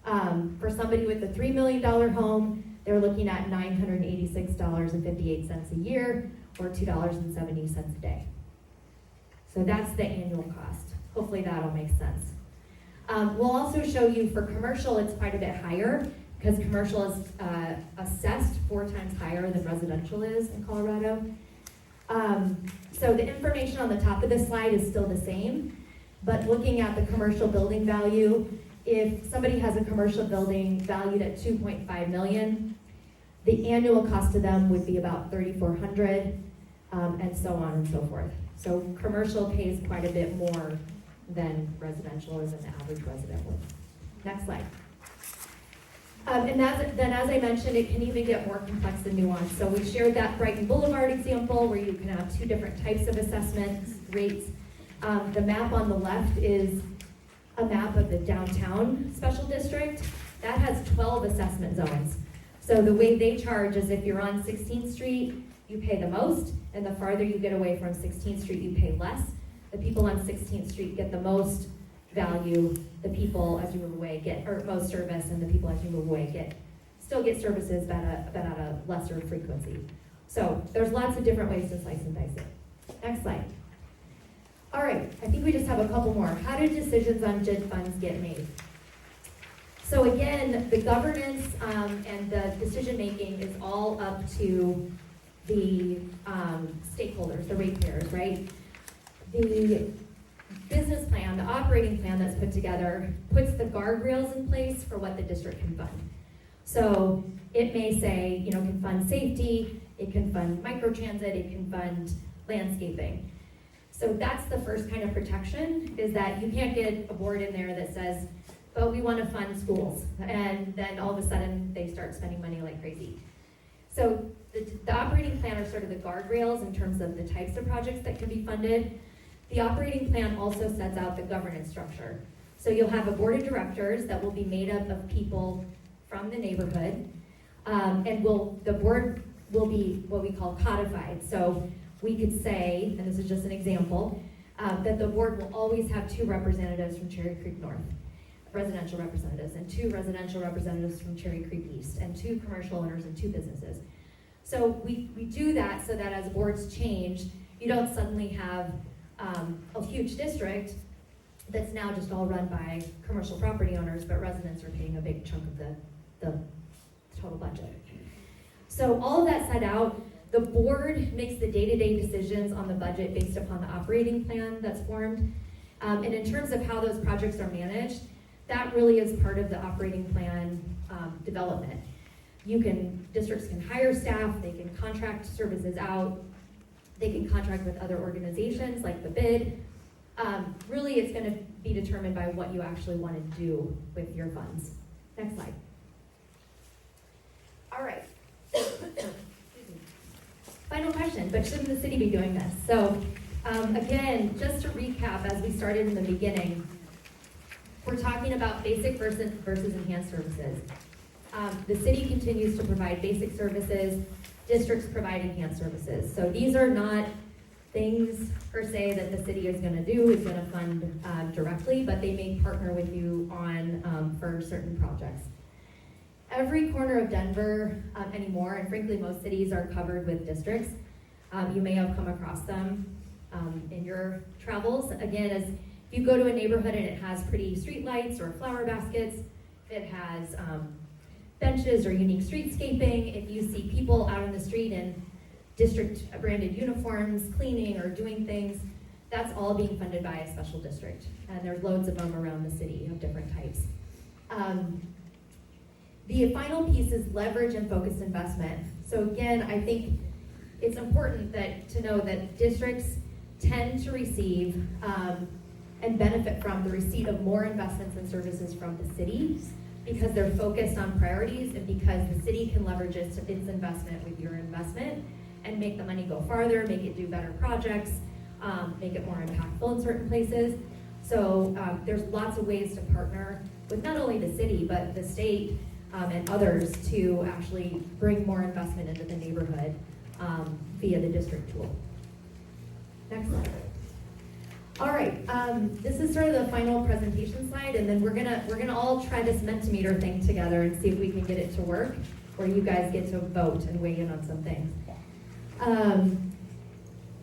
For somebody with a $3 million home, they're looking at $986.58 a year, or $2.70 a day. So that's the annual cost. Hopefully that all makes sense. We'll also show you for commercial, it's quite a bit higher, because commercial is assessed 4 times higher than residential is in Colorado. So the information on the top of this slide is still the same, but looking at the commercial building value, if somebody has a commercial building valued at $2.5 million, the annual cost to them would be about $3,400, and so on and so forth. So commercial pays quite a bit more than residential, as an average resident would. Next slide. Then as I mentioned, it can even get more complex and nuanced. So we shared that Brighton Boulevard example where you can have two different types of assessment rates. The map on the left is a map of the downtown special district. That has 12 assessment zones. So the way they charge is if you're on 16th Street, you pay the most, and the farther you get away from 16th Street, you pay less. The people on 16th Street get the most value, the people as you move away get, or most service, and the people as you move away still get services but at a lesser frequency. So there's lots of different ways to slice and dice it. Next slide. All right, I think we just have a couple more. How do decisions on JID funds get made? So again, the governance and the decision making is all up to the stakeholders, the ratepayers, right? The business plan, the operating plan that's put together puts the guardrails in place for what the district can fund. So it may say, you know, can fund safety, it can fund microtransit, it can fund landscaping. So that's the first kind of protection, is that you can't get a board in there that says, but we want to fund schools, and then all of a sudden they start spending money like crazy. So the operating plan are sort of the guardrails in terms of the types of projects that can be funded. The operating plan also sets out the governance structure. So you'll have a board of directors that will be made up of people from the neighborhood, and the board will be what we call codified. So we could say, and this is just an example, that the board will always have 2 representatives from Cherry Creek North, residential representatives, and 2 residential representatives from Cherry Creek East, and 2 commercial owners and 2 businesses. So we do that so that as boards change, you don't suddenly have a huge district that's now just all run by commercial property owners, but residents are paying a big chunk of the total budget. So all of that set out, the board makes the day-to-day decisions on the budget based upon the operating plan that's formed. And in terms of how those projects are managed, that really is part of the operating plan development. Districts can hire staff, they can contract services out, they can contract with other organizations like the bid. Really, it's going to be determined by what you actually want to do with your funds. Next slide. All right. Final question, but shouldn't the city be doing this? So again, just to recap, as we started in the beginning, we're talking about basic versus enhanced services. The city continues to provide basic services, districts provide enhanced services. So these are not things per se that the city is going to fund directly, but they may partner with you on for certain projects. Every corner of Denver anymore, and frankly most cities, are covered with districts. You may have come across them in your travels. Again, as if you go to a neighborhood and it has pretty street lights or flower baskets, if it has benches or unique streetscaping, if you see people out on the street in district branded uniforms, cleaning or doing things, that's all being funded by a special district. And there's loads of them around the city of different types. The final piece is leverage and focused investment. So again, I think it's important to know that districts tend to receive and benefit from the receipt of more investments and services from the city because they're focused on priorities and because the city can leverage its investment with your investment and make the money go farther, make it do better projects, make it more impactful in certain places. So there's lots of ways to partner with not only the city, but the state and others to actually bring more investment into the neighborhood via the district tool. Next slide. All right, this is sort of the final presentation slide, and then we're gonna all try this Mentimeter thing together and see if we can get it to work, where you guys get to vote and weigh in on some things.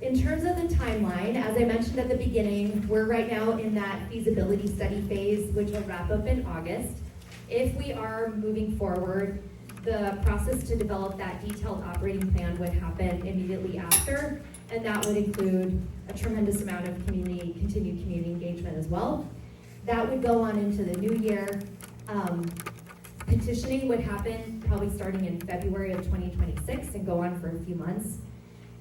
In terms of the timeline, as I mentioned at the beginning, we're right now in that feasibility study phase, which will wrap up in August. If we are moving forward, the process to develop that detailed operating plan would happen immediately after, and that would include a tremendous amount of continued community engagement as well. That would go on into the new year. Petitioning would happen probably starting in February of 2026 and go on for a few months.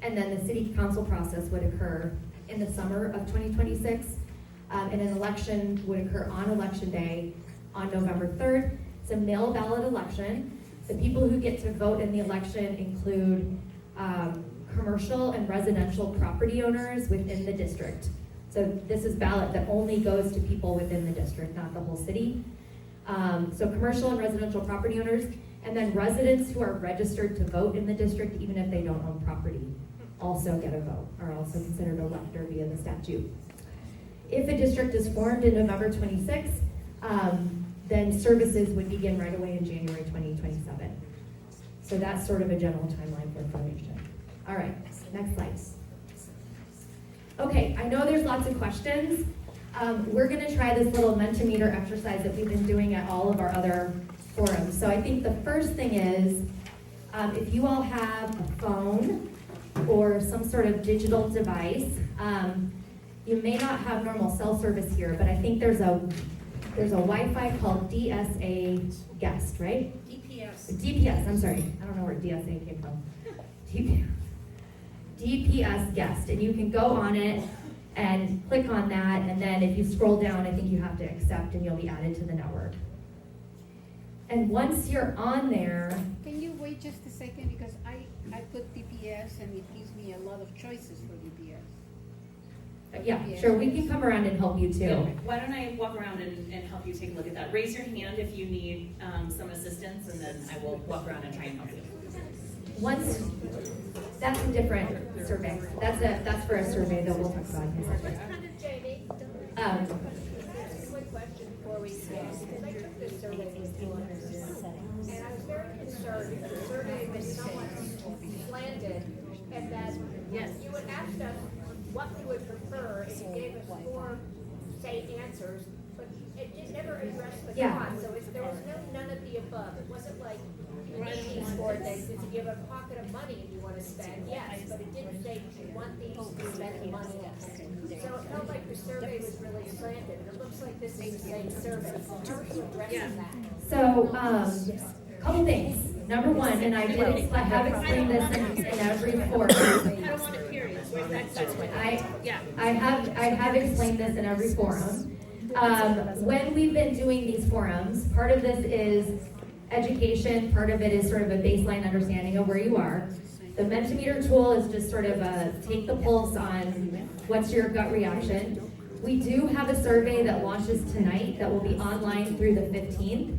And then the city council process would occur in the summer of 2026. And an election would occur on election day on November 3rd. It's a mail ballot election. The people who get to vote in the election include commercial and residential property owners within the district. So this is ballot that only goes to people within the district, not the whole city. So commercial and residential property owners, and then residents who are registered to vote in the district, even if they don't own property, also get a vote, are also considered elector via the statute. If a district is formed in November 26th, then services would begin right away in January 2027. So that's sort of a general timeline for information. All right, next slide. Okay, I know there's lots of questions. We're gonna try this little Mentimeter exercise that we've been doing at all of our other forums. So I think the first thing is, if you all have a phone or some sort of digital device, you may not have normal cell service here, but I think there's a Wi-Fi called DSA Guest, right? DPS, I'm sorry. I don't know where DSA came from. DPS Guest, and you can go on it and click on that, and then if you scroll down, I think you have to accept and you'll be added to the network. And once you're on there, Can you wait just a second, because I put DPS and it gives me a lot of choices for DPS. yeah, sure, we can come around and help you too. Yeah, why don't I walk around and help you take a look at that? Raise your hand if you need some assistance, and then I will walk around and try and help you. Once, that's a different survey. That's for a survey that we'll talk about in a second. Quick question before we begin, because I took this survey with you and I was very concerned that the survey was somewhat slanted, and that you would ask us what we would prefer, and you gave us 4, say, answers, but it never addressed the Yeah. cause, so there was none of the above. It wasn't like these 4 things, if you have a pocket of money and you want to spend, yes, but it didn't say you want these to spend the money on. So it felt like the survey was really slanted, and it looks like this is the same survey. So how are you addressing that? So, couple things. Number one, and I have explained this in every forum. I don't want to hear you. I have explained this in every forum. When we've been doing these forums, part of this is education, part of it is sort of a baseline understanding of where you are. The Mentimeter tool is just sort of a take the pulse on what's your gut reaction. We do have a survey that launches tonight that will be online through the 15th.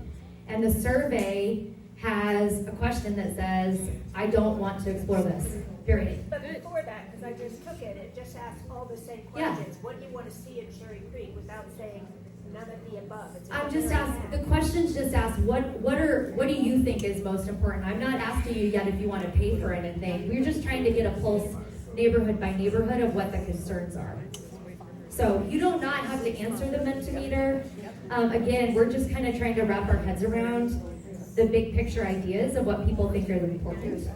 And the survey has a question that says, I don't want to explore this, period. But before that, because I just took it, it just asked all the same Yeah. questions. What do you want to see in Cherry Creek without saying none of the above? It's I'm just asking, the questions just ask, what do you think is most important? I'm not asking you yet if you want to pay for anything. We're just trying to get a pulse neighborhood by neighborhood of what the concerns are. So you do not have to answer the Mentimeter. Again, we're just kind of trying to wrap our heads around the big picture ideas of what people think are important.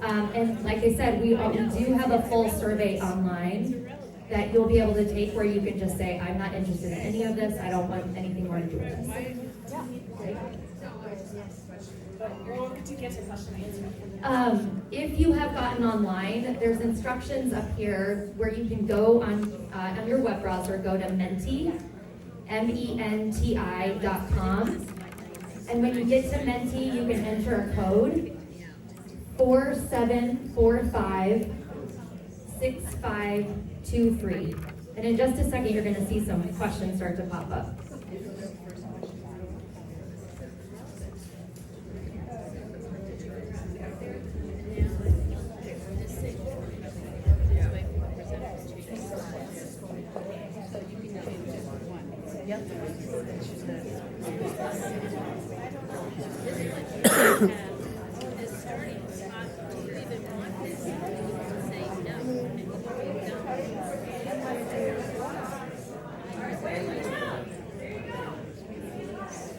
And like I said, we do have a full survey online that you'll be able to take where you can just say, I'm not interested in any of this, I don't want anything more to do with this. We'll get to question and answer. If you have gotten online, there's instructions up here where you can go on your web browser, go to Menti, MENTI.com. And when you get to Menti, you can enter a code, 47456523. And in just a second, you're gonna see some questions start to pop up.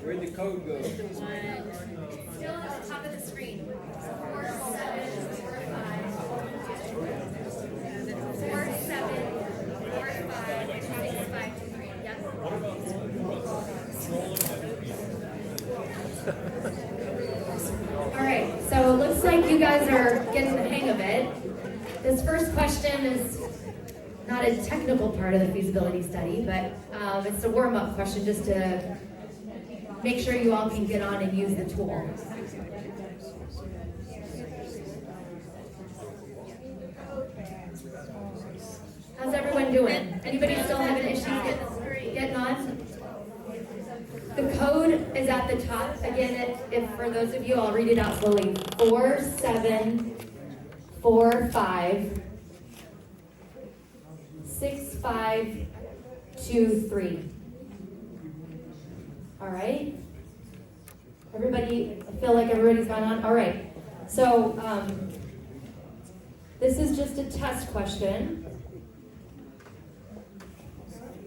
Where'd the code go? Still at the top of the screen. 47456523. Yep. All right, so it looks like you guys are getting the hang of it. This first question is not a technical part of the feasibility study, but it's a warm-up question just to make sure you all can get on and use the tool. How's everyone doing? Anybody still having issues getting on? The code is at the top. Again, if for those of you, I'll read it out slowly. 4745 6523. All right. Everybody, I feel like everybody's gone on. All right. So this is just a test question.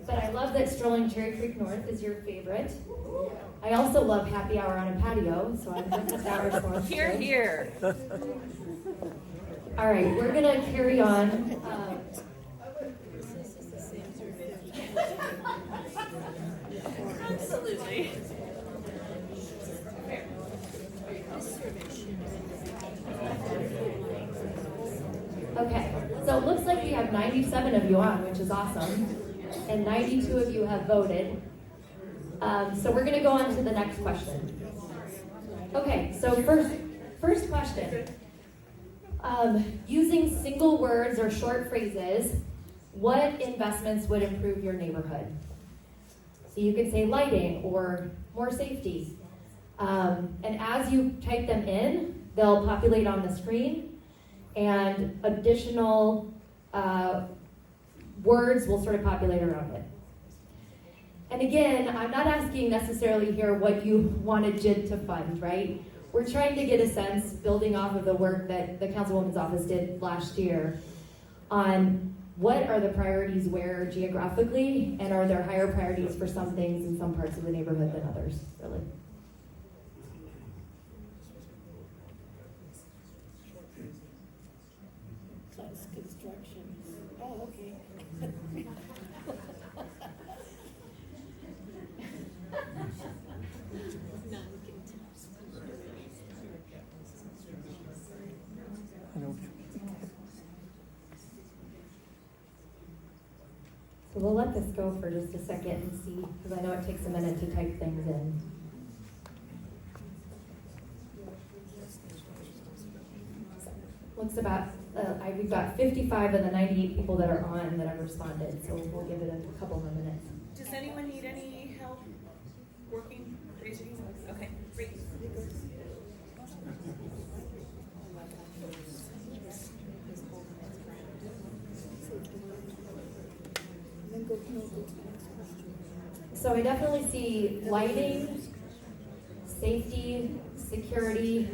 But I love that strolling Cherry Creek North is your favorite. I also love happy hour on a patio, so I'm going to put that response. Here, here. All right, we're going to carry on. Absolutely. Okay, so it looks like we have 97 of you on, which is awesome, and 92 of you have voted. So we're going to go on to the next question. Okay, so first question. Using single words or short phrases, what investments would improve your neighborhood? So you could say lighting or more safety. And as you type them in, they'll populate on the screen, and additional words will sort of populate around it. And again, I'm not asking necessarily here what you wanted JID to fund, right? We're trying to get a sense, building off of the work that the Councilwoman's office did last year, on what are the priorities where geographically, and are there higher priorities for some things in some parts of the neighborhood than others, really? Plus construction. Oh, okay. So we'll let this go for just a second and see, because I know it takes a minute to type things in. Looks about, we've got 55 of the 98 people that are on that have responded, so we'll give it a couple more minutes. Does anyone need any help working? Raise your hand. Okay, great. So I definitely see lighting, safety, security,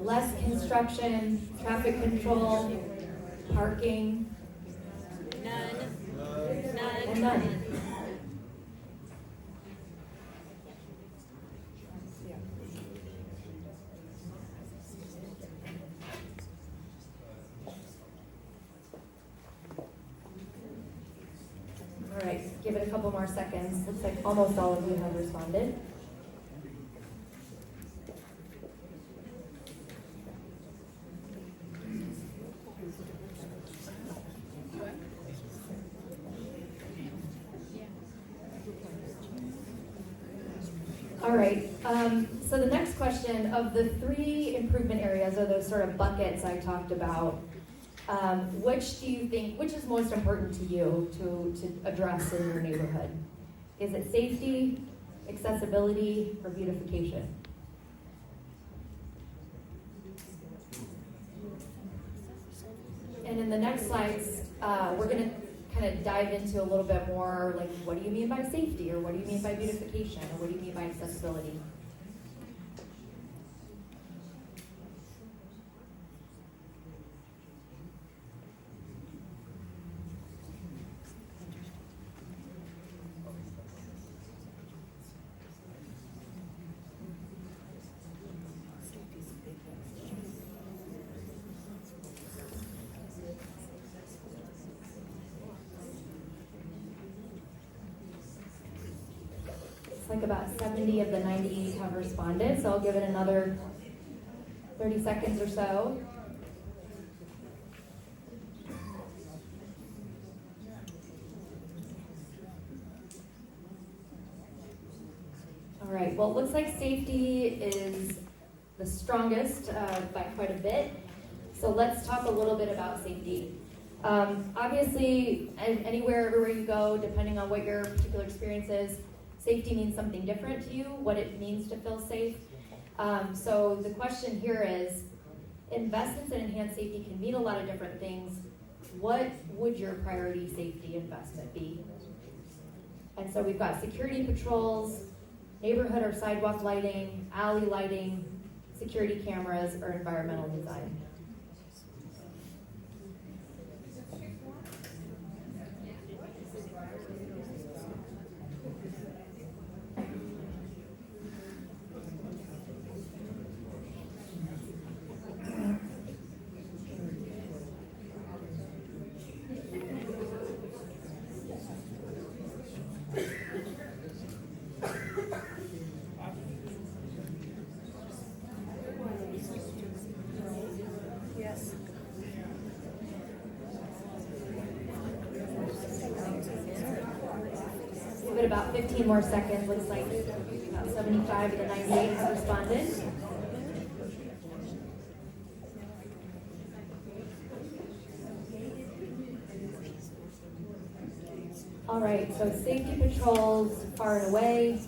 less construction, traffic control, parking. And none. All right, give it a couple more seconds. Looks like almost all of you have responded. All right, so the next question, of the 3 improvement areas, or those sort of buckets I talked about, which do you think, which is most important to you to address in your neighborhood? Is it safety, accessibility, or beautification? And in the next slides, we're going to kind of dive into a little bit more, like, what do you mean by safety, or what do you mean by beautification, or what do you mean by accessibility? Like about 70 of the 98 have responded, so I'll give it another 30 seconds or so. All right, well, it looks like safety is the strongest by quite a bit. So let's talk a little bit about safety. Obviously, everywhere you go, depending on what your particular experience is, safety means something different to you, what it means to feel safe. So the question here is, investments in enhanced safety can mean a lot of different things. What would your priority safety investment be? And so we've got security patrols, neighborhood or sidewalk lighting, alley lighting, security cameras, or environmental design. Yes. Give it about 15 more seconds. Looks like about 75 of the 98 have responded. All right, so safety patrols far and away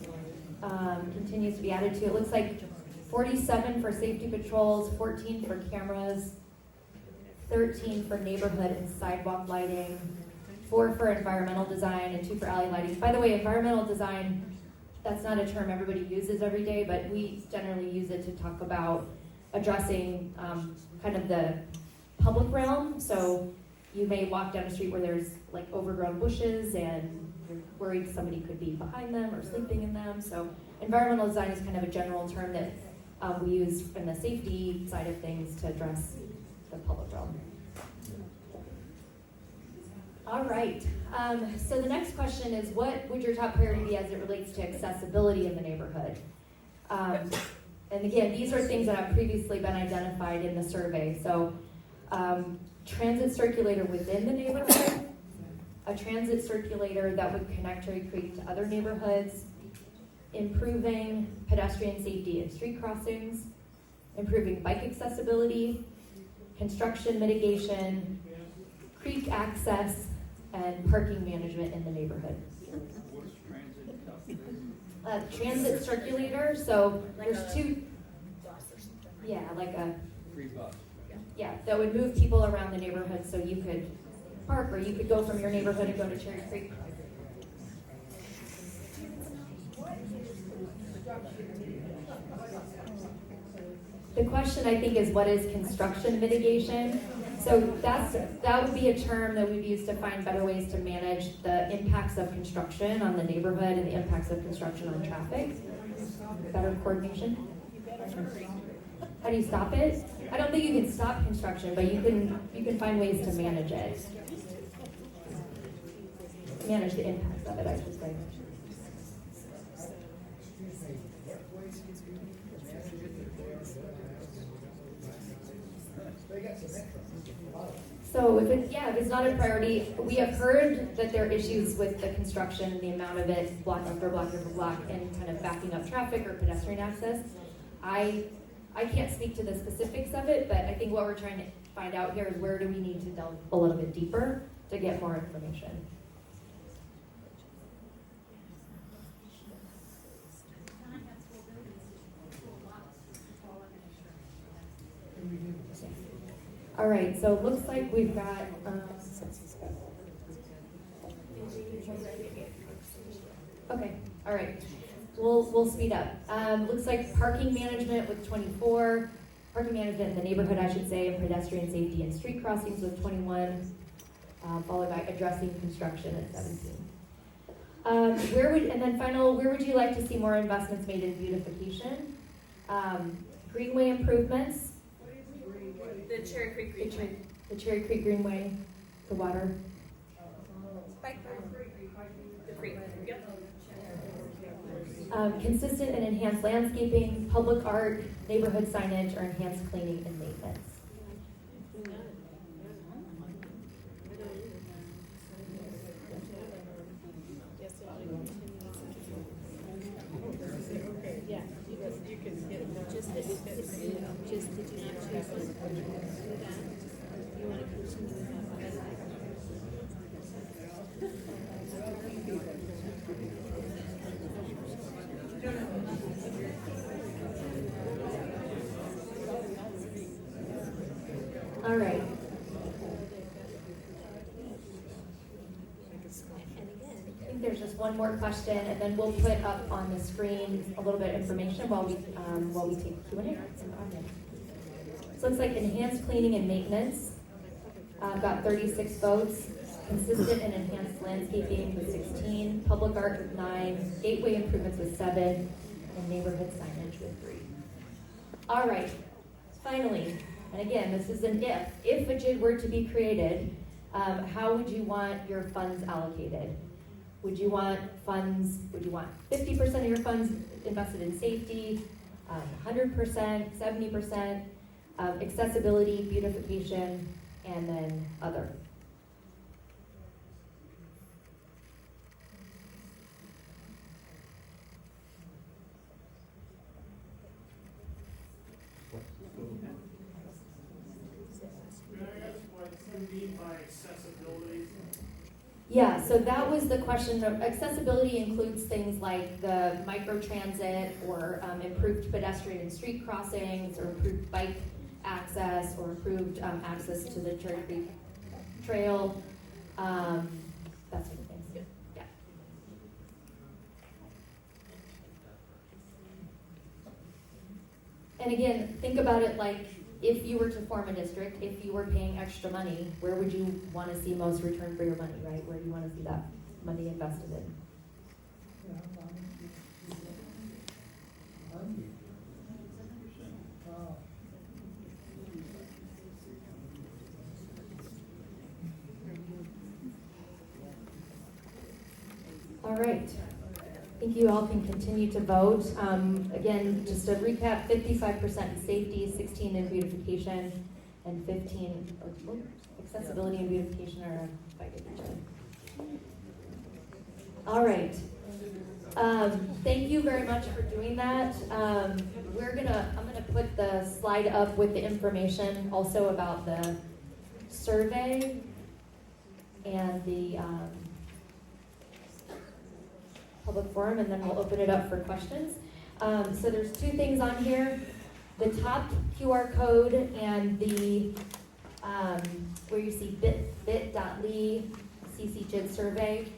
continues to be added to. It looks like 47 for safety patrols, 14 for cameras, 13 for neighborhood and sidewalk lighting, 4 for environmental design, and 2 for alley lighting. By the way, environmental design, that's not a term everybody uses every day, but we generally use it to talk about addressing kind of the public realm. So you may walk down a street where there's like overgrown bushes and you're worried somebody could be behind them or sleeping in them. So environmental design is kind of a general term that we use in the safety side of things to address the public realm. All right, so the next question is, what would your top priority be as it relates to accessibility in the neighborhood? And again, these are things that have previously been identified in the survey. So transit circulator within the neighborhood, a transit circulator that would connect Cherry Creek to other neighborhoods, improving pedestrian safety and street crossings, improving bike accessibility, construction mitigation, creek access, and parking management in the neighborhood. Transit circulator, so there's two, yeah, like a, yeah, that would move people around the neighborhood so you could park, or you could go from your neighborhood and go to Cherry Creek. The question, I think, is what is construction mitigation? So that would be a term that we've used to find better ways to manage the impacts of construction on the neighborhood and the impacts of construction on traffic. Better coordination. How do you stop it? I don't think you can stop construction, but you can find ways to manage it. Manage the impacts of it, I should say. So if it's not a priority, we have heard that there are issues with the construction, the amount of it, block after block after block, and kind of backing up traffic or pedestrian access. I can't speak to the specifics of it, but I think what we're trying to find out here is where do we need to delve a little bit deeper to get more information. All right, so it looks like we've got, okay, all right, we'll speed up. Looks like parking management with 24, parking management in the neighborhood, I should say, and pedestrian safety and street crossings with 21, followed by addressing construction at 17. Where would you like to see more investments made in beautification? Greenway improvements. The Cherry Creek Greenway. The Cherry Creek Greenway, the water. The creek, yep. Consistent and enhanced landscaping, public art, neighborhood signage, or enhanced cleaning and maintenance. Just did you not choose this? Do that? You want to continue with that? All right. I think there's just one more question, and then we'll put up on the screen a little bit of information while we take Q&A from the audience. So it looks like enhanced cleaning and maintenance got 36 votes, consistent and enhanced landscaping with 16, public art with 9, gateway improvements with 7, and neighborhood signage with 3. All right, finally, and again, this is an if a JID were to be created, how would you want your funds allocated? Would you want 50% of your funds invested in safety, 100%, 70%, accessibility, beautification, and then other? Yeah, so that was the question. Accessibility includes things like the microtransit or improved pedestrian and street crossings or improved bike access or improved access to the Cherry Creek Trail, that sort of things. Yeah. And again, think about it like if you were to form a district, if you were paying extra money, where would you want to see most return for your money, right? Where do you want to see that money invested in? All right. I think you all can continue to vote. Again, just to recap, 55% in safety, 16 in beautification, and 15 accessibility and beautification are fighting each other. All right. Thank you very much for doing that. I'm gonna put the slide up with the information also about the survey and the public forum, and then we'll open it up for questions. So there's 2 things on here. The top QR code and the, where you see bit.ly CCJID survey,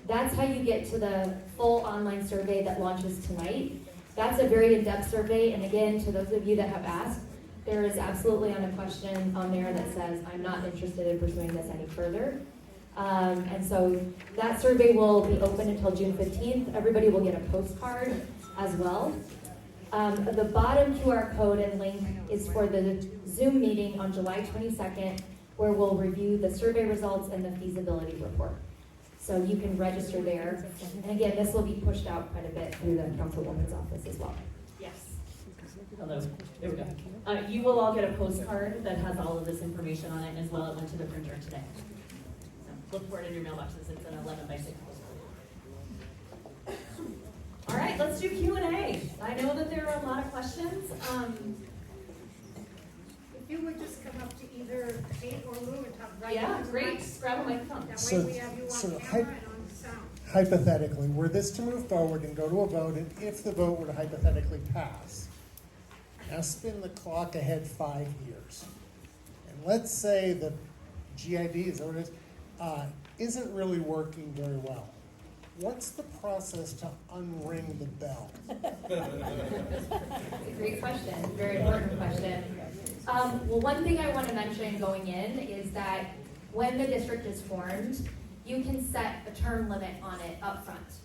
that's how you get to the full online survey that launches tonight. That's a very in-depth survey, and again, to those of you that have asked, there is absolutely not a question on there that says, I'm not interested in pursuing this any further. And so that survey will be open until June 15th. Everybody will get a postcard as well. The bottom QR code and link is for the Zoom meeting on July 22nd, where we'll review the survey results and the feasibility report. So you can register there. And again, this will be pushed out quite a bit through the Councilwoman's office as well. Yes. Hello. There we go. You will all get a postcard that has all of this information on it as well. It went to the printer today. Look for it in your mailboxes. It's an 11 by 6 postcard. All right, let's do Q&A. I know that there are a lot of questions. If you would just come up to either Kate or Lou and talk right Yeah, into the great. mic. Just grab a microphone. That So- way we have you so on camera and on sound. Hypothetically, were this to move forward and go to a vote, and if the vote were to hypothetically pass, now spin the clock ahead 5 years. And let's say the GID, is that what it is, isn't really working very well. What's the process to unring the bell? That's a great question, very important question. Well, one thing I want to mention going in is that when the district is formed, you can set a term limit on it up front.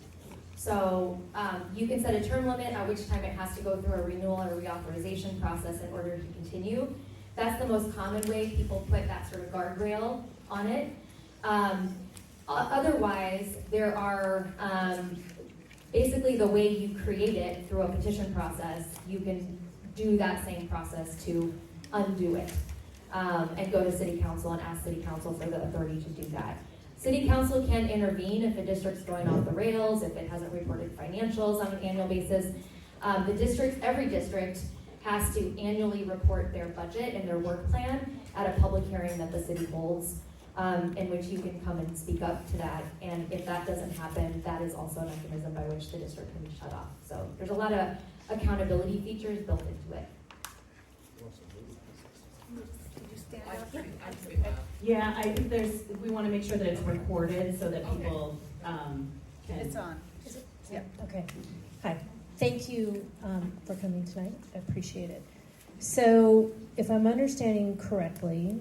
So you can set a term limit at which time it has to go through a renewal or reauthorization process in order to continue. That's the most common way people put that sort of guardrail on it. Otherwise, there are basically the way you create it through a petition process, you can do that same process to undo it and go to City Council and ask City Council for the authority to do that. City Council can intervene if a district's going off the rails, if it hasn't reported financials on an annual basis. Every district has to annually report their budget and their work plan at a public hearing that the city holds, in which you can come and speak up to that. And if that doesn't happen, that is also a mechanism by which the district can be shut off. So there's a lot of accountability features built into it. Yeah, I think we want to make sure that it's recorded so that people can. It's on. Yeah, okay. Hi. Thank you for coming tonight. I appreciate it. So, if I'm understanding correctly,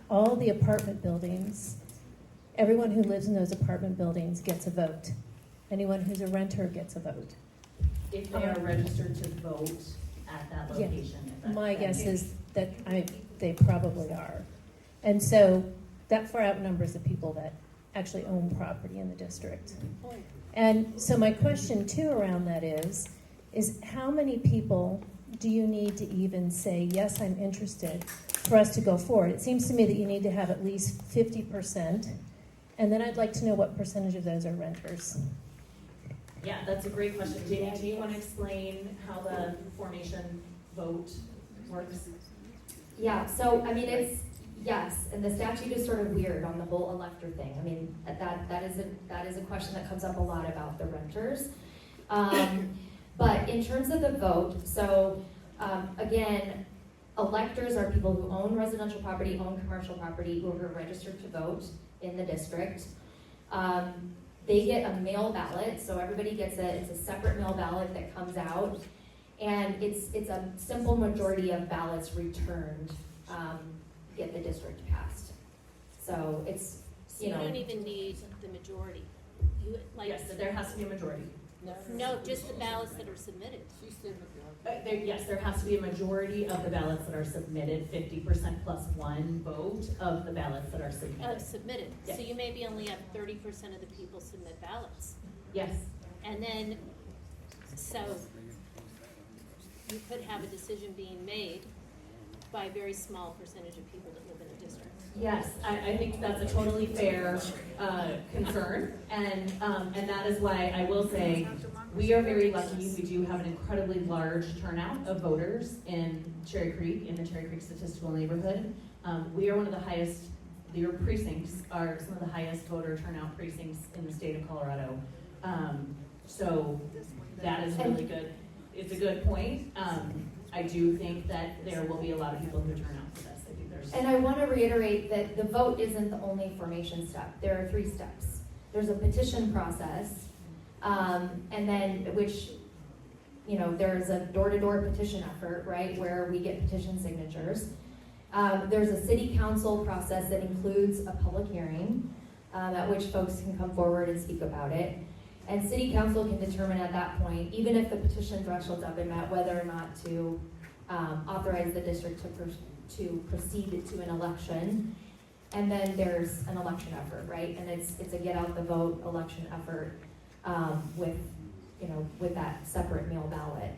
all the apartment buildings, everyone who lives in those apartment buildings gets a vote. Anyone who's a renter gets a vote. If they are registered to vote at that Yeah. location. if that's My the guess case. is that they probably are. And so that far outnumbers the people that actually own property in the district. And so my question too around that is how many people do you need to even say, yes, I'm interested, for us to go forward? It seems to me that you need to have at least 50%, and then I'd like to know what percentage of those are renters. Yeah, that's a great question. Jamie, do you want to explain how the formation vote works? Yeah, so, I mean, yes, and the statute is sort of weird on the whole elector thing. I mean, that is a question that comes up a lot about the renters. But in terms of the vote, so, again, electors are people who own residential property, own commercial property, who are registered to vote in the district. They get a mail ballot, so everybody gets it's a separate mail ballot that comes out, and it's a simple majority of ballots returned get the district passed. So it's, So you don't even need the majority. You, like, Yes, so there has to be a majority. no, just the ballots that are submitted. Yes, there has to be a majority of the ballots that are submitted, 50% plus one vote of the ballots that are submitted. Submitted. Yes. So you maybe only have 30% of the people submit ballots. Yes, And then, so you could have a decision being made by a very small percentage of people that live in a district. yes, I think that's a totally fair concern, and that is why I will say we are very lucky. We do have an incredibly large turnout of voters in Cherry Creek, in the Cherry Creek statistical neighborhood. We are one of the highest, your precincts are some of the highest voter turnout precincts in the state of Colorado. So that is really good. It's a good point. I do think that there will be a lot of people who turn out for this. I think there's. And I want to reiterate that the vote isn't the only formation step. There are 3 steps. There's a petition process, and then which, you know, there's a door-to-door petition effort, right, where we get petition signatures. There's a city council process that includes a public hearing at which folks can come forward and speak about it. And city council can determine at that point, even if the petition threshold's up and met, whether or not to authorize the district to proceed to an election. And then there's an election effort, right? And it's a get out the vote election effort with that separate mail ballot.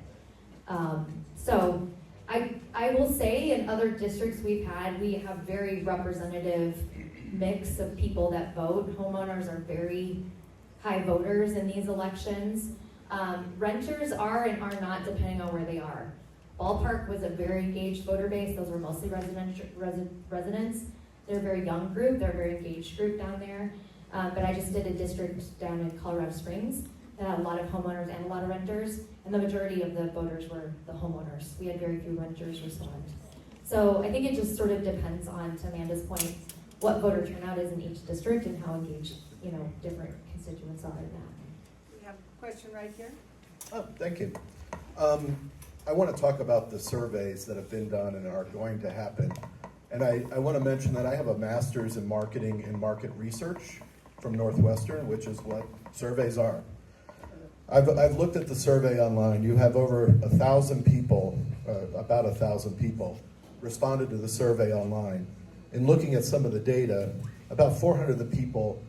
So I will say in other districts we have very representative mix of people that vote. Homeowners are very high voters in these elections. Renters are and are not, depending on where they are. Ballpark was a very engaged voter base. Those were mostly residents. They're a very young group. They're a very engaged group down there. But I just did a district down in Colorado Springs that had a lot of homeowners and a lot of renters, and the majority of the voters were the homeowners. We had very few renters respond. So I think it just sort of depends on, to Amanda's point, what voter turnout is in each district and how engaged, different constituents are in that. We have a question right here. Oh, thank you. I want to talk about the surveys that have been done and are going to happen. And I want to mention that I have a master's in marketing and market research from Northwestern, which is what surveys are. I've looked at the survey online. You have over 1,000 people, about 1,000 people, responded to the survey online. In looking at some of the data, about 400 of the people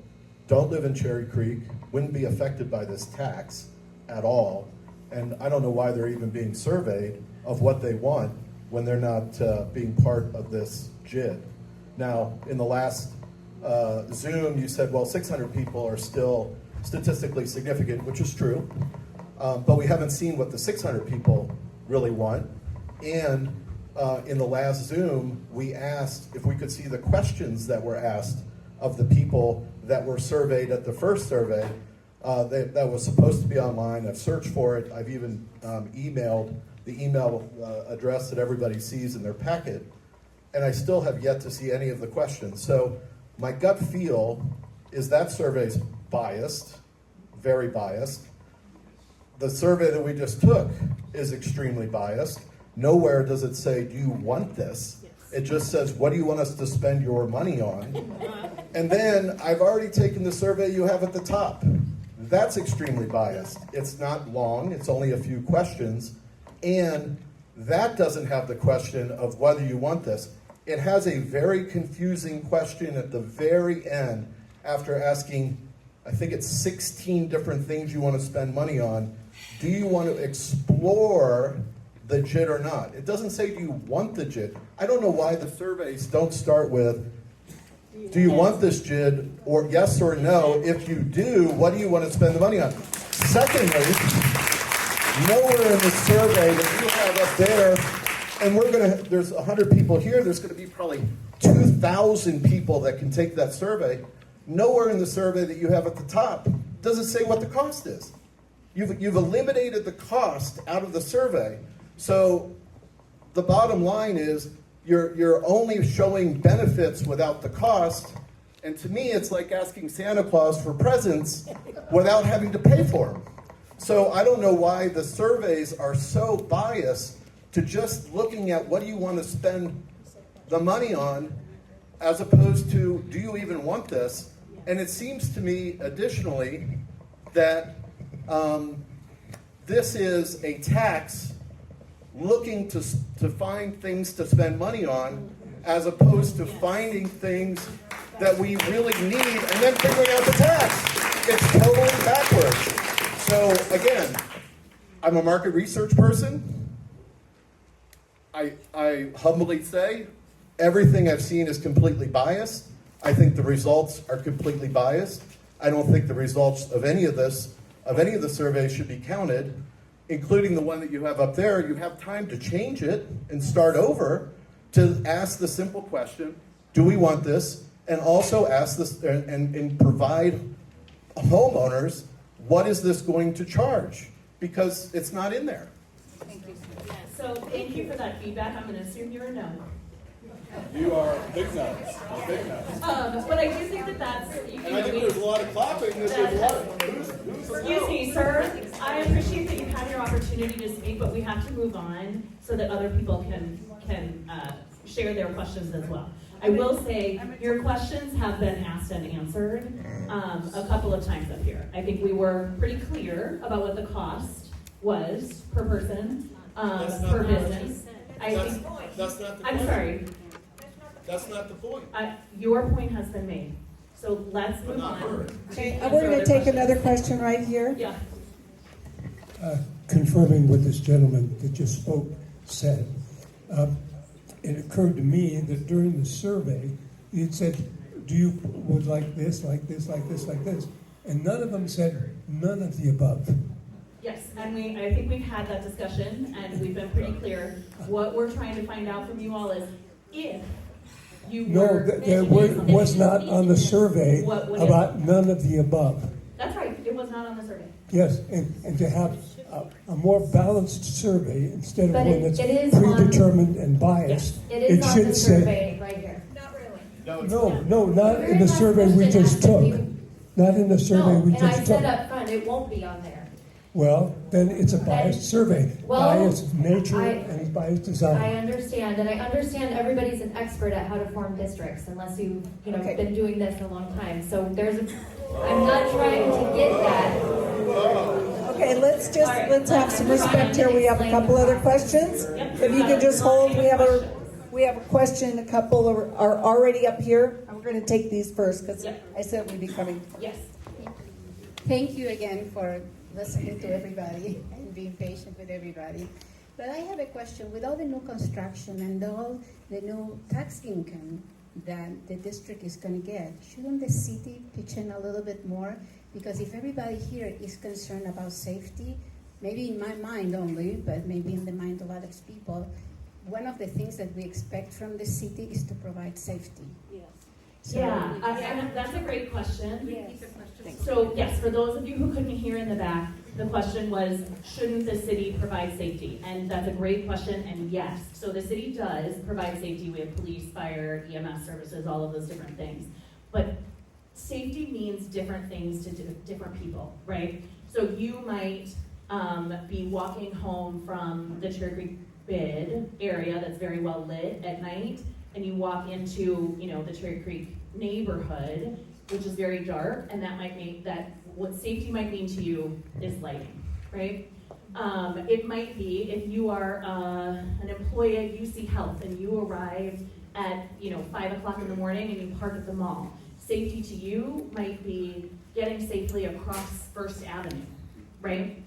don't live in Cherry Creek, wouldn't be affected by this tax at all, and I don't know why they're even being surveyed of what they want when they're not being part of this JID. Now, in the last Zoom, you said, well, 600 people are still statistically significant, which is true, but we haven't seen what the 600 people really want. And in the last Zoom, we asked if we could see the questions that were asked of the people that were surveyed at the first survey. That was supposed to be online. I've searched for it. I've even emailed the email address that everybody sees in their packet, and I still have yet to see any of the questions. So my gut feel is that survey's biased, very biased. The survey that we just took is extremely biased. Nowhere does it say, do you want this? It just says, what do you want us to spend your money on? And then I've already taken the survey you have at the top. That's extremely biased. It's not long, it's only a few questions, and that doesn't have the question of whether you want this. It has a very confusing question at the very end after asking, I think it's 16 different things you want to spend money on. Do you want to explore the JIT or not? It doesn't say, do you want the JIT? I don't know why the surveys don't start with, do you want this JIT, or yes or no? If you do, what do you want to spend the money on? Secondly, nowhere in the survey that you have up there, and there's 100 people here, there's going to be probably 2,000 people that can take that survey. Nowhere in the survey that you have at the top does it say what the cost is. You've eliminated the cost out of the survey. So the bottom line is you're only showing benefits without the cost. And to me, it's like asking Santa Claus for presents without having to pay for them. So I don't know why the surveys are so biased to just looking at what do you want to spend the money on as opposed to do you even want this? And it seems to me, additionally, that this is a tax looking to find things to spend money on as opposed to finding things that we really need and then figuring out the tax. It's totally backwards. So again, I'm a market research person. I humbly say everything I've seen is completely biased. I think the results are completely biased. I don't think the results of any of the surveys should be counted, including the one that you have up there. You have time to change it and start over to ask the simple question, do we want this? And also ask this and provide homeowners, what is this going to charge? Because it's not in there. Thank you. Yeah, so thank you for that feedback. I'm going to assume you're a no. You are big nuts. Big nuts. But I do think that's... And I think there's a lot of clapping. There's a lot of... Excuse me, sir. I appreciate that you had your opportunity to speak, but we have to move on so that other people can share their questions as well. I will say your questions have been asked and answered a couple of times up here. I think we were pretty clear about what the cost was per person, per business. That's not the point. I'm sorry. That's not the point. Your point has been made. So let's move on. Okay, we're going to take another question right here. Yeah. Confirming what this gentleman that just spoke said, it occurred to me that during the survey, it said, do you would like this, like this, like this, like this? And none of them said none of the above. Yes, and I think we've had that discussion, and we've been pretty clear. What we're trying to find out from you all is if you were... No, there was not on the survey about none of the above. That's right, it was not on the survey. Yes, and to have a more balanced survey instead of But one that's it is predetermined and biased. It is on should the say, survey right here. Not really. no, not in the survey we just took. Not in the survey we And I just took. said up front, it won't be on there. Well, then it's a biased survey. Well, Biased nature and biased design. I understand, and I understand everybody's an expert at how to form districts, unless you've been doing this a long time. So I'm not trying to get that. Okay, let's have some respect here. We have a couple other questions. If you could just hold, we have a question. A couple are already up here. We're going to take these first because I said we'd be coming. Yes. Thank you again for listening to everybody and being patient with everybody. But I have a question. With all the new construction and all the new tax income that the district is going to get, shouldn't the city pitch in a little bit more? Because if everybody here is concerned about safety, maybe in my mind only, but maybe in the mind of other people, one of the things that we expect from the city is to provide safety. Yes. So, That's a great question. Yes. So yes, for those of you who couldn't hear in the back, the question was, shouldn't the city provide safety? And that's a great question, and yes. So the city does provide safety. We have police, fire, EMS services, all of those different things. But safety means different things to different people, right? So you might be walking home from the Cherry Creek Bid area that's very well lit at night, and you walk into, the Cherry Creek neighborhood, which is very dark, and that might make that, what safety might mean to you is lighting, right? It might be if you are an employee at UC Health and you arrive at 5 o'clock in the morning and you park at the mall. Safety to you might be getting safely across First Avenue, right?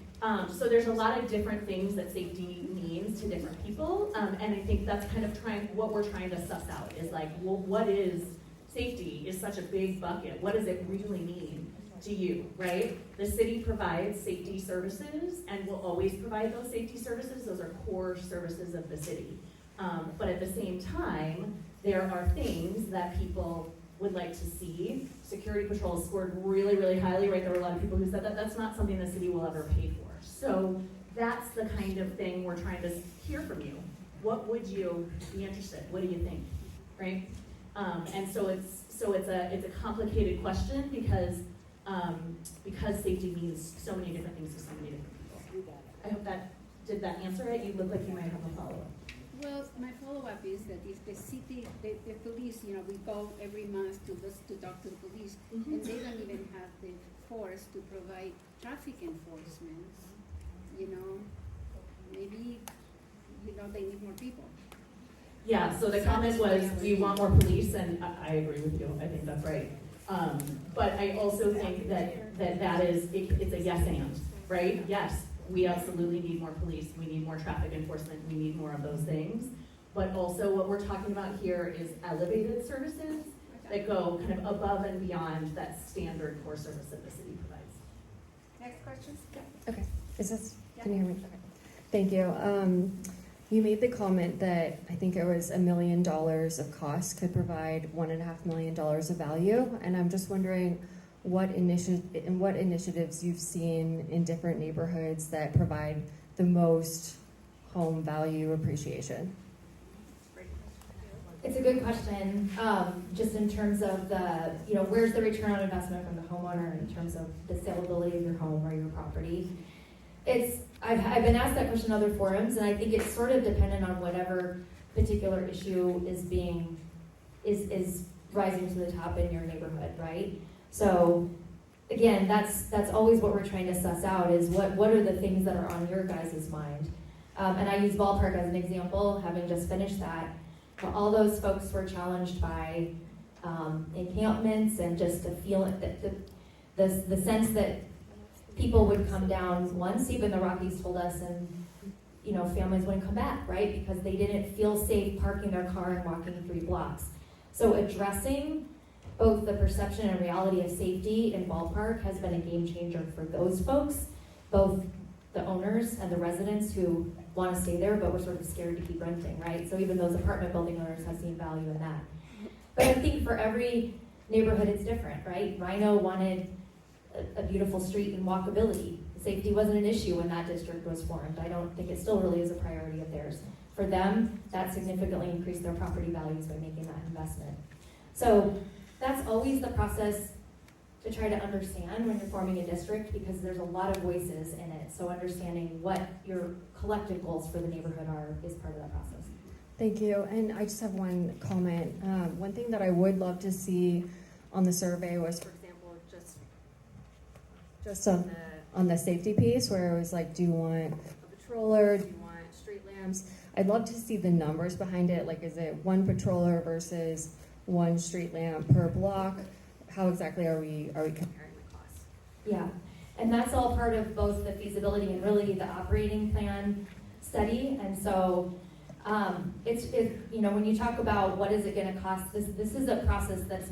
So there's a lot of different things that safety means to different people, and I think that's kind of what we're trying to suss out is like, well, what is safety is such a big bucket. What does it really mean to you, right? The city provides safety services and will always provide those safety services. Those are core services of the city. But at the same time, there are things that people would like to see. Security patrols scored really, really highly, right? There were a lot of people who said that that's not something the city will ever pay for. So that's the kind of thing we're trying to hear from you. What would you be interested? What do you think, right? And so it's a complicated question because safety means so many different things to so many different people. I hope did that answer it? You look like you might have a follow-up. well, my follow-up is that if the city, the police, we go every month to talk to the police, and they don't even have the force to provide traffic enforcement, maybe, they need more people. Yeah, so the comment was, do you want more police? And I agree with you, I think that's right. But I also think that is, it's a yes and, right? Yes, we absolutely need more police, we need more traffic enforcement, we need more of those things. But also what we're talking about here is elevated services that go kind of above and beyond that standard core service that the city provides. Next question? Okay, can you hear me? Okay. Thank you. You made the comment that I think it was $1 million of cost could provide $1.5 million of value, and I'm just wondering what initiatives you've seen in different neighborhoods that provide the most home value appreciation. It's a good question, just in terms of where's the return on investment from the homeowner in terms of the saleability of your home or your property. I've been asked that question in other forums, and I think it's sort of dependent on whatever particular issue is rising to the top in your neighborhood, right? So again, that's always what we're trying to suss out is what are the things that are on your guys' mind. And I use Ballpark as an example, having just finished that. All those folks were challenged by encampments and just the feeling that the sense that people would come down once, even the Rockies told us, and families wouldn't come back, right? Because they didn't feel safe parking their car and walking 3 blocks. So addressing both the perception and reality of safety in Ballpark has been a game changer for those folks, both the owners and the residents who want to stay there but were sort of scared to keep renting, right? So even those apartment building owners have seen value in that. But I think for every neighborhood it's different, right? Rhino wanted a beautiful street and walkability. Safety wasn't an issue when that district was formed. I don't think it still really is a priority of theirs. For them, that significantly increased their property values by making that investment. So that's always the process to try to understand when you're forming a district, because there's a lot of voices in it. So understanding what your collective goals for the neighborhood are is part of that process. Thank you. And I just have one comment. One thing that I would love to see on the survey was, for example, just on the safety piece, where it was like, do you want a patroller? Do you want street lamps? I'd love to see the numbers behind it. Like, is it 1 patroller versus 1 street lamp per block? How exactly are we comparing the costs? Yeah, and that's all part of both the feasibility and really the operating plan study. And so when you talk about what is it going to cost, this is a process that's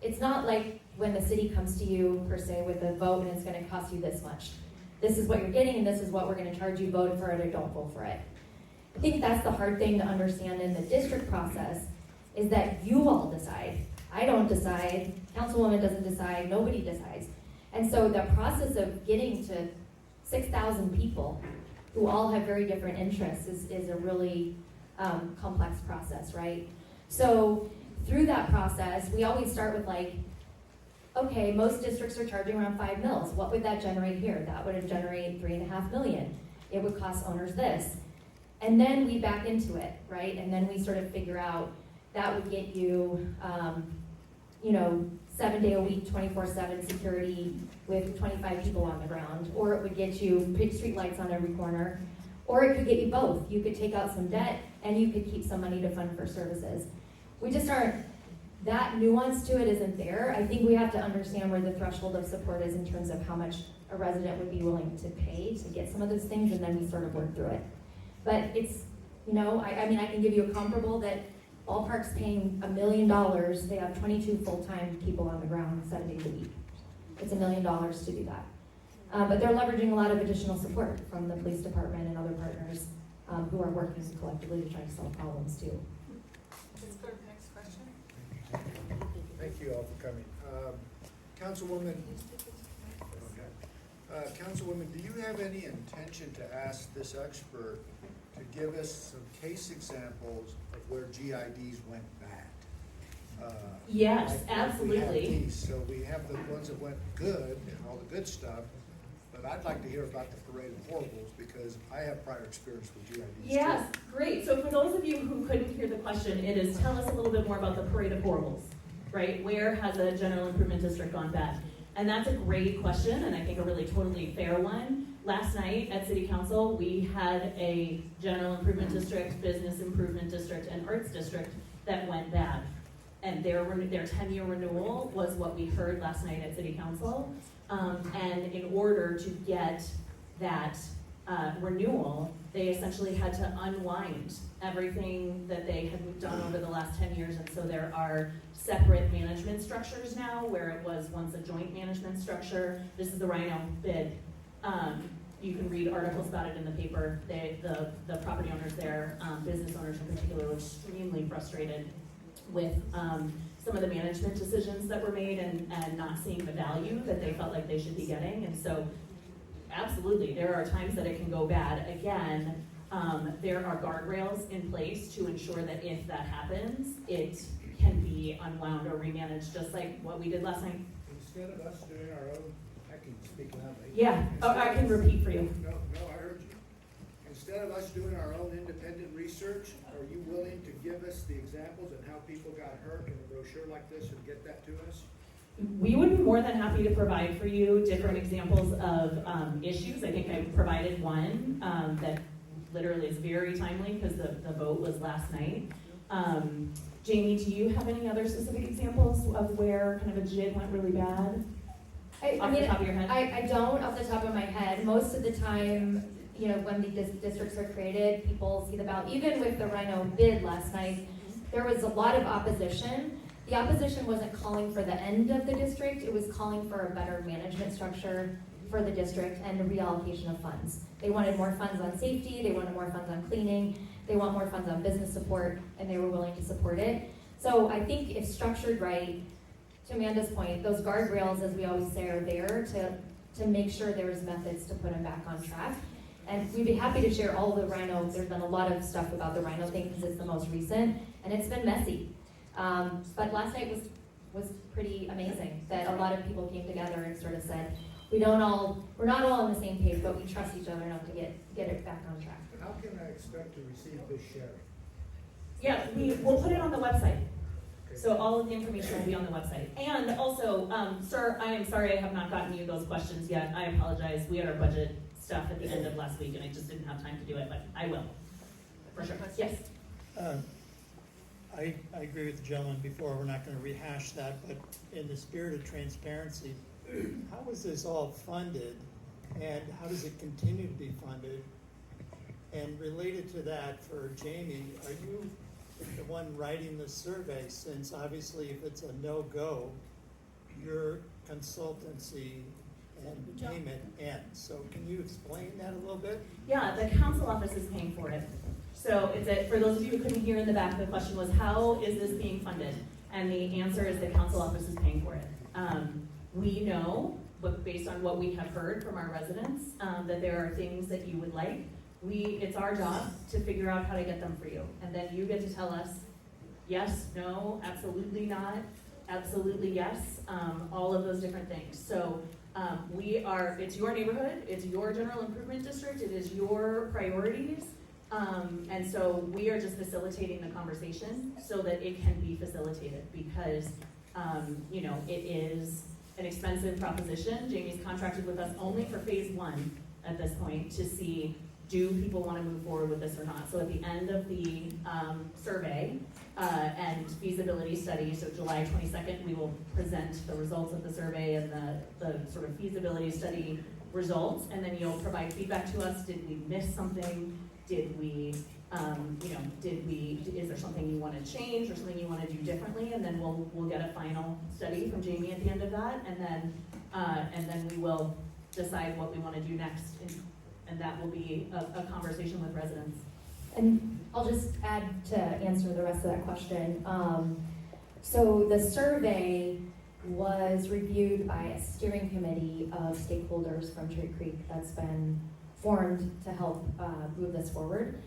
it's not like when the city comes to you per se with a vote and it's going to cost you this much. this is what you're getting and this is what we're gonna charge you, vote for it or don't vote for it. I think that's the hard thing to understand in the district process, is that you all decide. I don't decide, Councilwoman doesn't decide, nobody decides. And so the process of getting to 6,000 people who all have very different interests is a really complex process, right? So through that process, we always start with like, okay, most districts are charging around 5 mils. What would that generate here? That would generate $3.5 million. It would cost owners this. And then we back into it, right? And then we sort of figure out that would get you, 7-day-a-week, 24/7 security with 25 people on the ground. Or it would get you street lights on every corner. Or it could get you both. You could take out some debt and you could keep some money to fund for services. We just aren't, that nuance to it isn't there. I think we have to understand where the threshold of support is in terms of how much a resident would be willing to pay to get some of those things, and then we sort of work through it. But it's, I can give you a comparable that Ballpark's paying $1 million. They have 22 full-time people on the ground 7 days a week. It's $1 million to do that. But they're leveraging a lot of additional support from the police department and other partners who are working collectively to try to solve problems too. Let's go to the next question. Thank you all for coming. Councilwoman, Councilwoman, do you have any intention to ask this expert to give us some case examples of where GIDs went bad? Yes, We absolutely. have these, so we have the ones that went good and all the good stuff, but I'd like to hear about the parade of horribles because I have prior experience with GIDs. Yes, great. So for those of you who couldn't hear the question, it is tell us a little bit more about the parade of horribles, right? Where has a general improvement district gone bad? And that's a great question, and I think a really totally fair one. Last night at City Council, we had a general improvement district, business improvement district, and arts district that went bad. And their 10-year renewal was what we heard last night at City Council. And in order to get that renewal, they essentially had to unwind everything that they had done over the last 10 years. And so there are separate management structures now, where it was once a joint management structure. This is the Rhino bid. You can read articles about it in the paper. The property owners there, business owners in particular, were extremely frustrated with some of the management decisions that were made and not seeing the value that they felt like they should be getting. And so absolutely, there are times that it can go bad. Again, there are guardrails in place to ensure that if that happens, it can be unwound or remanaged, just like what we did last night. Instead of us doing our own, I can speak loudly. Yeah, I can repeat for you. No, I heard you. Instead of us doing our own independent research, are you willing to give us the examples of how people got hurt in a brochure like this and get that to us? We would be more than happy to provide for you different examples of issues. I think I provided one that literally is very timely because the vote was last night. Jamie, do you have any other specific examples of where kind of a JID went really bad? Off the top of your head? I don't off the top of my head. Most of the time, when the districts are created, people see the ballot. Even with the Rhino bid last night, there was a lot of opposition. The opposition wasn't calling for the end of the district, it was calling for a better management structure for the district and the reallocation of funds. They wanted more funds on safety, they wanted more funds on cleaning, they want more funds on business support, and they were willing to support it. So I think if structured right, to Amanda's point, those guardrails, as we always say, are there to make sure there's methods to put them back on track. And we'd be happy to share all the Rhino. There's been a lot of stuff about the Rhino thing because it's the most recent, and it's been messy. But last night was pretty amazing that a lot of people came together and sort of said, we're not all on the same page, but we trust each other enough to get it back on track. How can I expect to receive this sharing? Yeah, we'll put it on the website. So all of the information will be on the website. And also, sir, I am sorry I have not gotten you those questions yet. I apologize. We had our budget stuff at the end of last week and I just didn't have time to do it, but I will. For sure. Yes. I agree with the gentleman before. We're not going to rehash that, but in the spirit of transparency, how was this all funded and how does it continue to be funded? And related to that, for Jamie, are you the one writing the survey, since obviously if it's a no-go, your consultancy and payment ends. So can you explain that a little bit? Yeah, the council office is paying for it. So for those of you who couldn't hear in the back, the question was, how is this being funded? And the answer is the council office is paying for it. We know, but based on what we have heard from our residents, that there are things that you would like. It's our job to figure out how to get them for you. And then you get to tell us, yes, no, absolutely not, absolutely yes, all of those different things. So it's your neighborhood, it's your general improvement district, it is your priorities. And so we are just facilitating the conversation so that it can be facilitated because, it is an expensive proposition. Jamie's contracted with us only for phase 1 at this point to see, do people want to move forward with this or not? So at the end of the survey and feasibility study, so July 22nd, we will present the results of the survey and the sort of feasibility study results, and then you'll provide feedback to us. Did we miss something? Did we, is there something you want to change or something you want to do differently? And then we'll get a final study from Jamie at the end of that, and then we will decide what we want to do next. And that will be a conversation with residents. And I'll just add to answer the rest of that question. So the survey was reviewed by a steering committee of stakeholders from Cherry Creek that's been formed to help move this forward.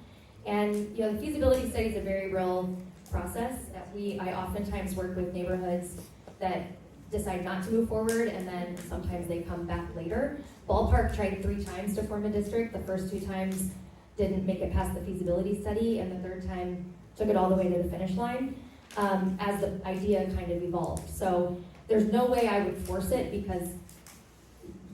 And the feasibility study is a very real process. I oftentimes work with neighborhoods that decide not to move forward, and then sometimes they come back later. Ballpark tried 3 times to form a district. The first 2 times didn't make it past the feasibility study, and the 3rd time took it all the way to the finish line as the idea kind of evolved. So there's no way I would force it, because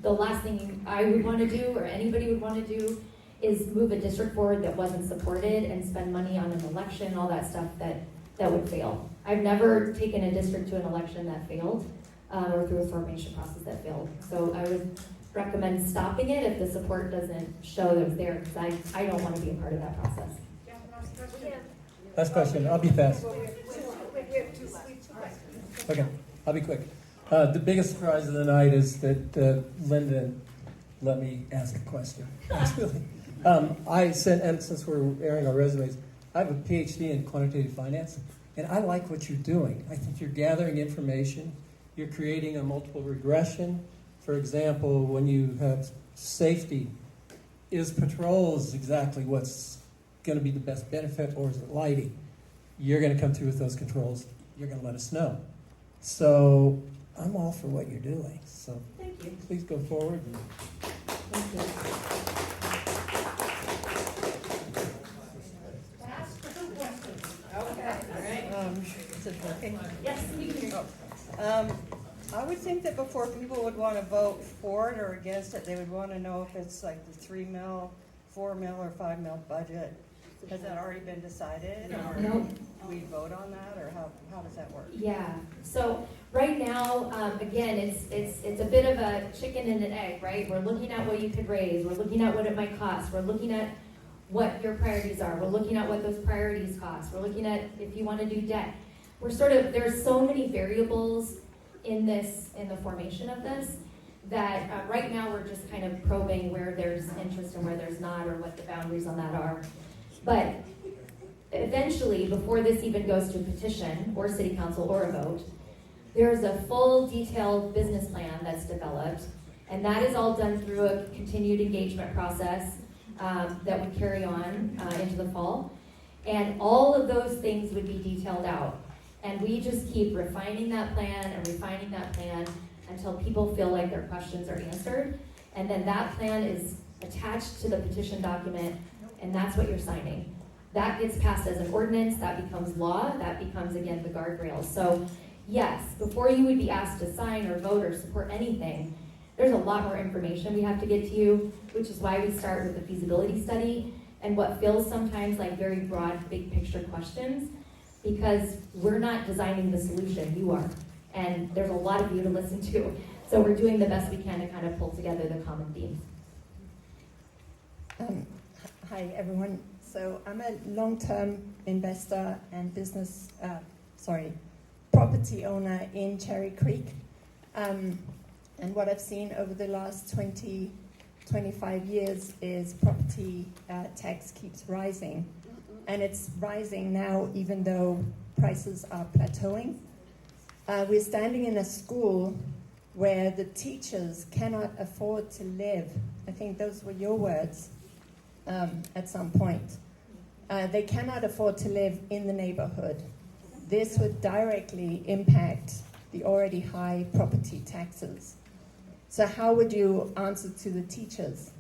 the last thing I would want to do, or anybody would want to do, is move a district forward that wasn't supported and spend money on an election, all that stuff that would fail. I've never taken a district to an election that failed, or through a formation process that failed. So I would recommend stopping it if the support doesn't show that it's there, because I don't want to be a part of that process. Last question, I'll be fast. Okay, I'll be quick. The biggest surprise of the night is that Linda let me ask a question. Actually, I said, and since we're airing our resumes, I have a PhD in quantitative finance, and I like what you're doing. I think you're gathering information, you're creating a multiple regression. For example, when you have safety, is patrols exactly what's going to be the best benefit, or is it lighting? You're going to come through with those controls. You're going to let us know. So I'm all for what you're doing. So thank you. Please go forward. Thank you. Is it working? Yes, you can hear. I would think that before people would want to vote for it or against it, they would want to know if it's like the 3 mil, 4 mil, or 5 mil budget. Has that already been decided? Or No. do we vote on that, or how does that work? Yeah. So right now, again, it's a bit of a chicken and an egg, right? We're looking at what you could raise. We're looking at what it might cost. We're looking at what your priorities are. We're looking at what those priorities cost. We're looking at if you want to do debt. There's so many variables in the formation of this, that right now we're just kind of probing where there's interest and where there's not, or what the boundaries on that are. But eventually, before this even goes to a petition or city council or a vote, there's a full detailed business plan that's developed, and that is all done through a continued engagement process that would carry on into the fall. And all of those things would be detailed out. And we just keep refining that plan until people feel like their questions are answered. And then that plan is attached to the petition document, and that's what you're signing. That gets passed as an ordinance, that becomes law, that becomes, again, the guardrails. So yes, before you would be asked to sign or vote or support anything, there's a lot more information we have to get to you, which is why we start with the feasibility study and what feels sometimes like very broad, big picture questions, because we're not designing the solution, you are. And there's a lot of you to listen to. So we're doing the best we can to kind of pull together the common themes. Hi, everyone. So I'm a long-term investor and property owner in Cherry Creek. And what I've seen over the last 25 years is property tax keeps rising. And it's rising now even though prices are plateauing. We're standing in a school where the teachers cannot afford to live. I think those were your words at some point. They cannot afford to live in the neighborhood. This would directly impact the already high property taxes. So how would you answer to the teachers?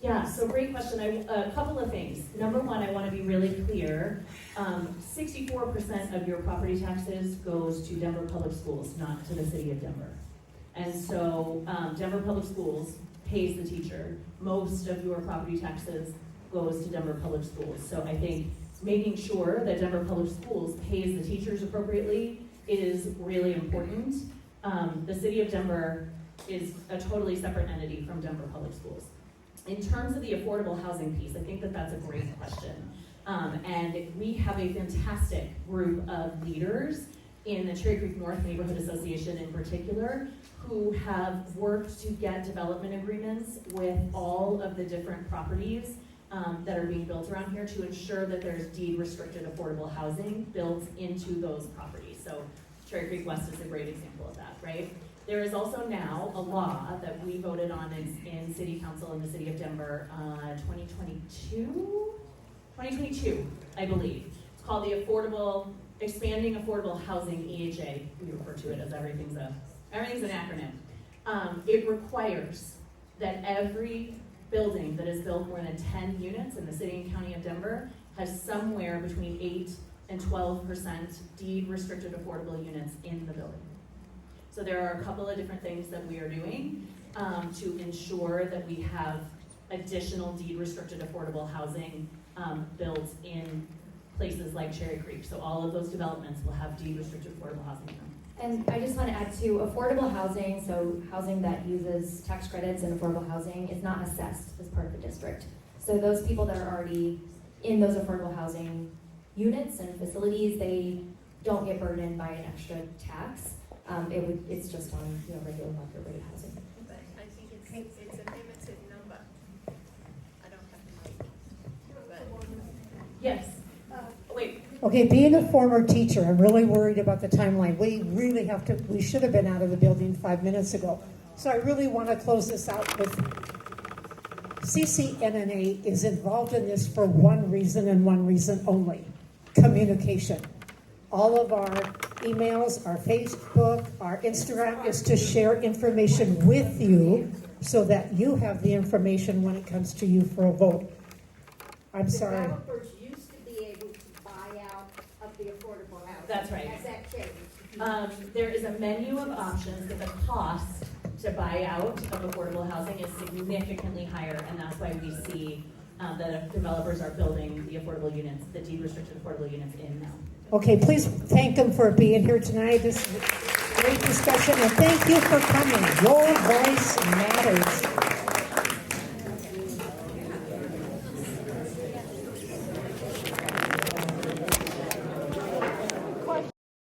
Yeah, so great question. A couple of things. Number one, I want to be really clear. 64% of your property taxes goes to Denver Public Schools, not to the city of Denver. And so Denver Public Schools pays the teacher. Most of your property taxes goes to Denver Public Schools. So I think making sure that Denver Public Schools pays the teachers appropriately is really important. The city of Denver is a totally separate entity from Denver Public Schools. In terms of the affordable housing piece, I think that that's a great question. And we have a fantastic group of leaders in the Cherry Creek North Neighborhood Association in particular, who have worked to get development agreements with all of the different properties that are being built around here to ensure that there's deed restricted affordable housing built into those properties. So Cherry Creek West is a great example of that, right? There is also now a law that we voted on in City Council in the City of Denver 2022, I believe. It's called the Expanding Affordable Housing EHA. We refer to it as everything's an acronym. It requires that every building that is built more than 10 units in the city and county of Denver has somewhere between 8 and 12% deed restricted affordable units in the building. So there are a couple of different things that we are doing to ensure that we have additional deed restricted affordable housing built in places like Cherry Creek. So all of those developments will have deed restricted affordable housing in them. And I just want to add to affordable housing, so housing that uses tax credits and affordable housing is not assessed as part of the district. So those people that are already in those affordable housing units and facilities, they don't get burdened by an extra tax. It's just on regular market rate housing. But I think it's a limited number. I don't have the mic. But Yes. Wait. Okay, being a former teacher, I'm really worried about the timeline. We should have been out of the building 5 minutes ago. So I really want to close this out with CCNNA is involved in this for one reason and one reason only: communication. All of our emails, our Facebook, our Instagram is to share information with you so that you have the information when it comes to you for a vote. I'm sorry. developers used to be able to buy out of the affordable housing. That's right. Has that changed? There is a menu of options, but the cost to buy out of affordable housing is significantly higher, and that's why we see that developers are building the affordable units, the deed restricted affordable units in now. Okay, please thank them for being here tonight. This is a great discussion, and thank you for coming. Your voice matters.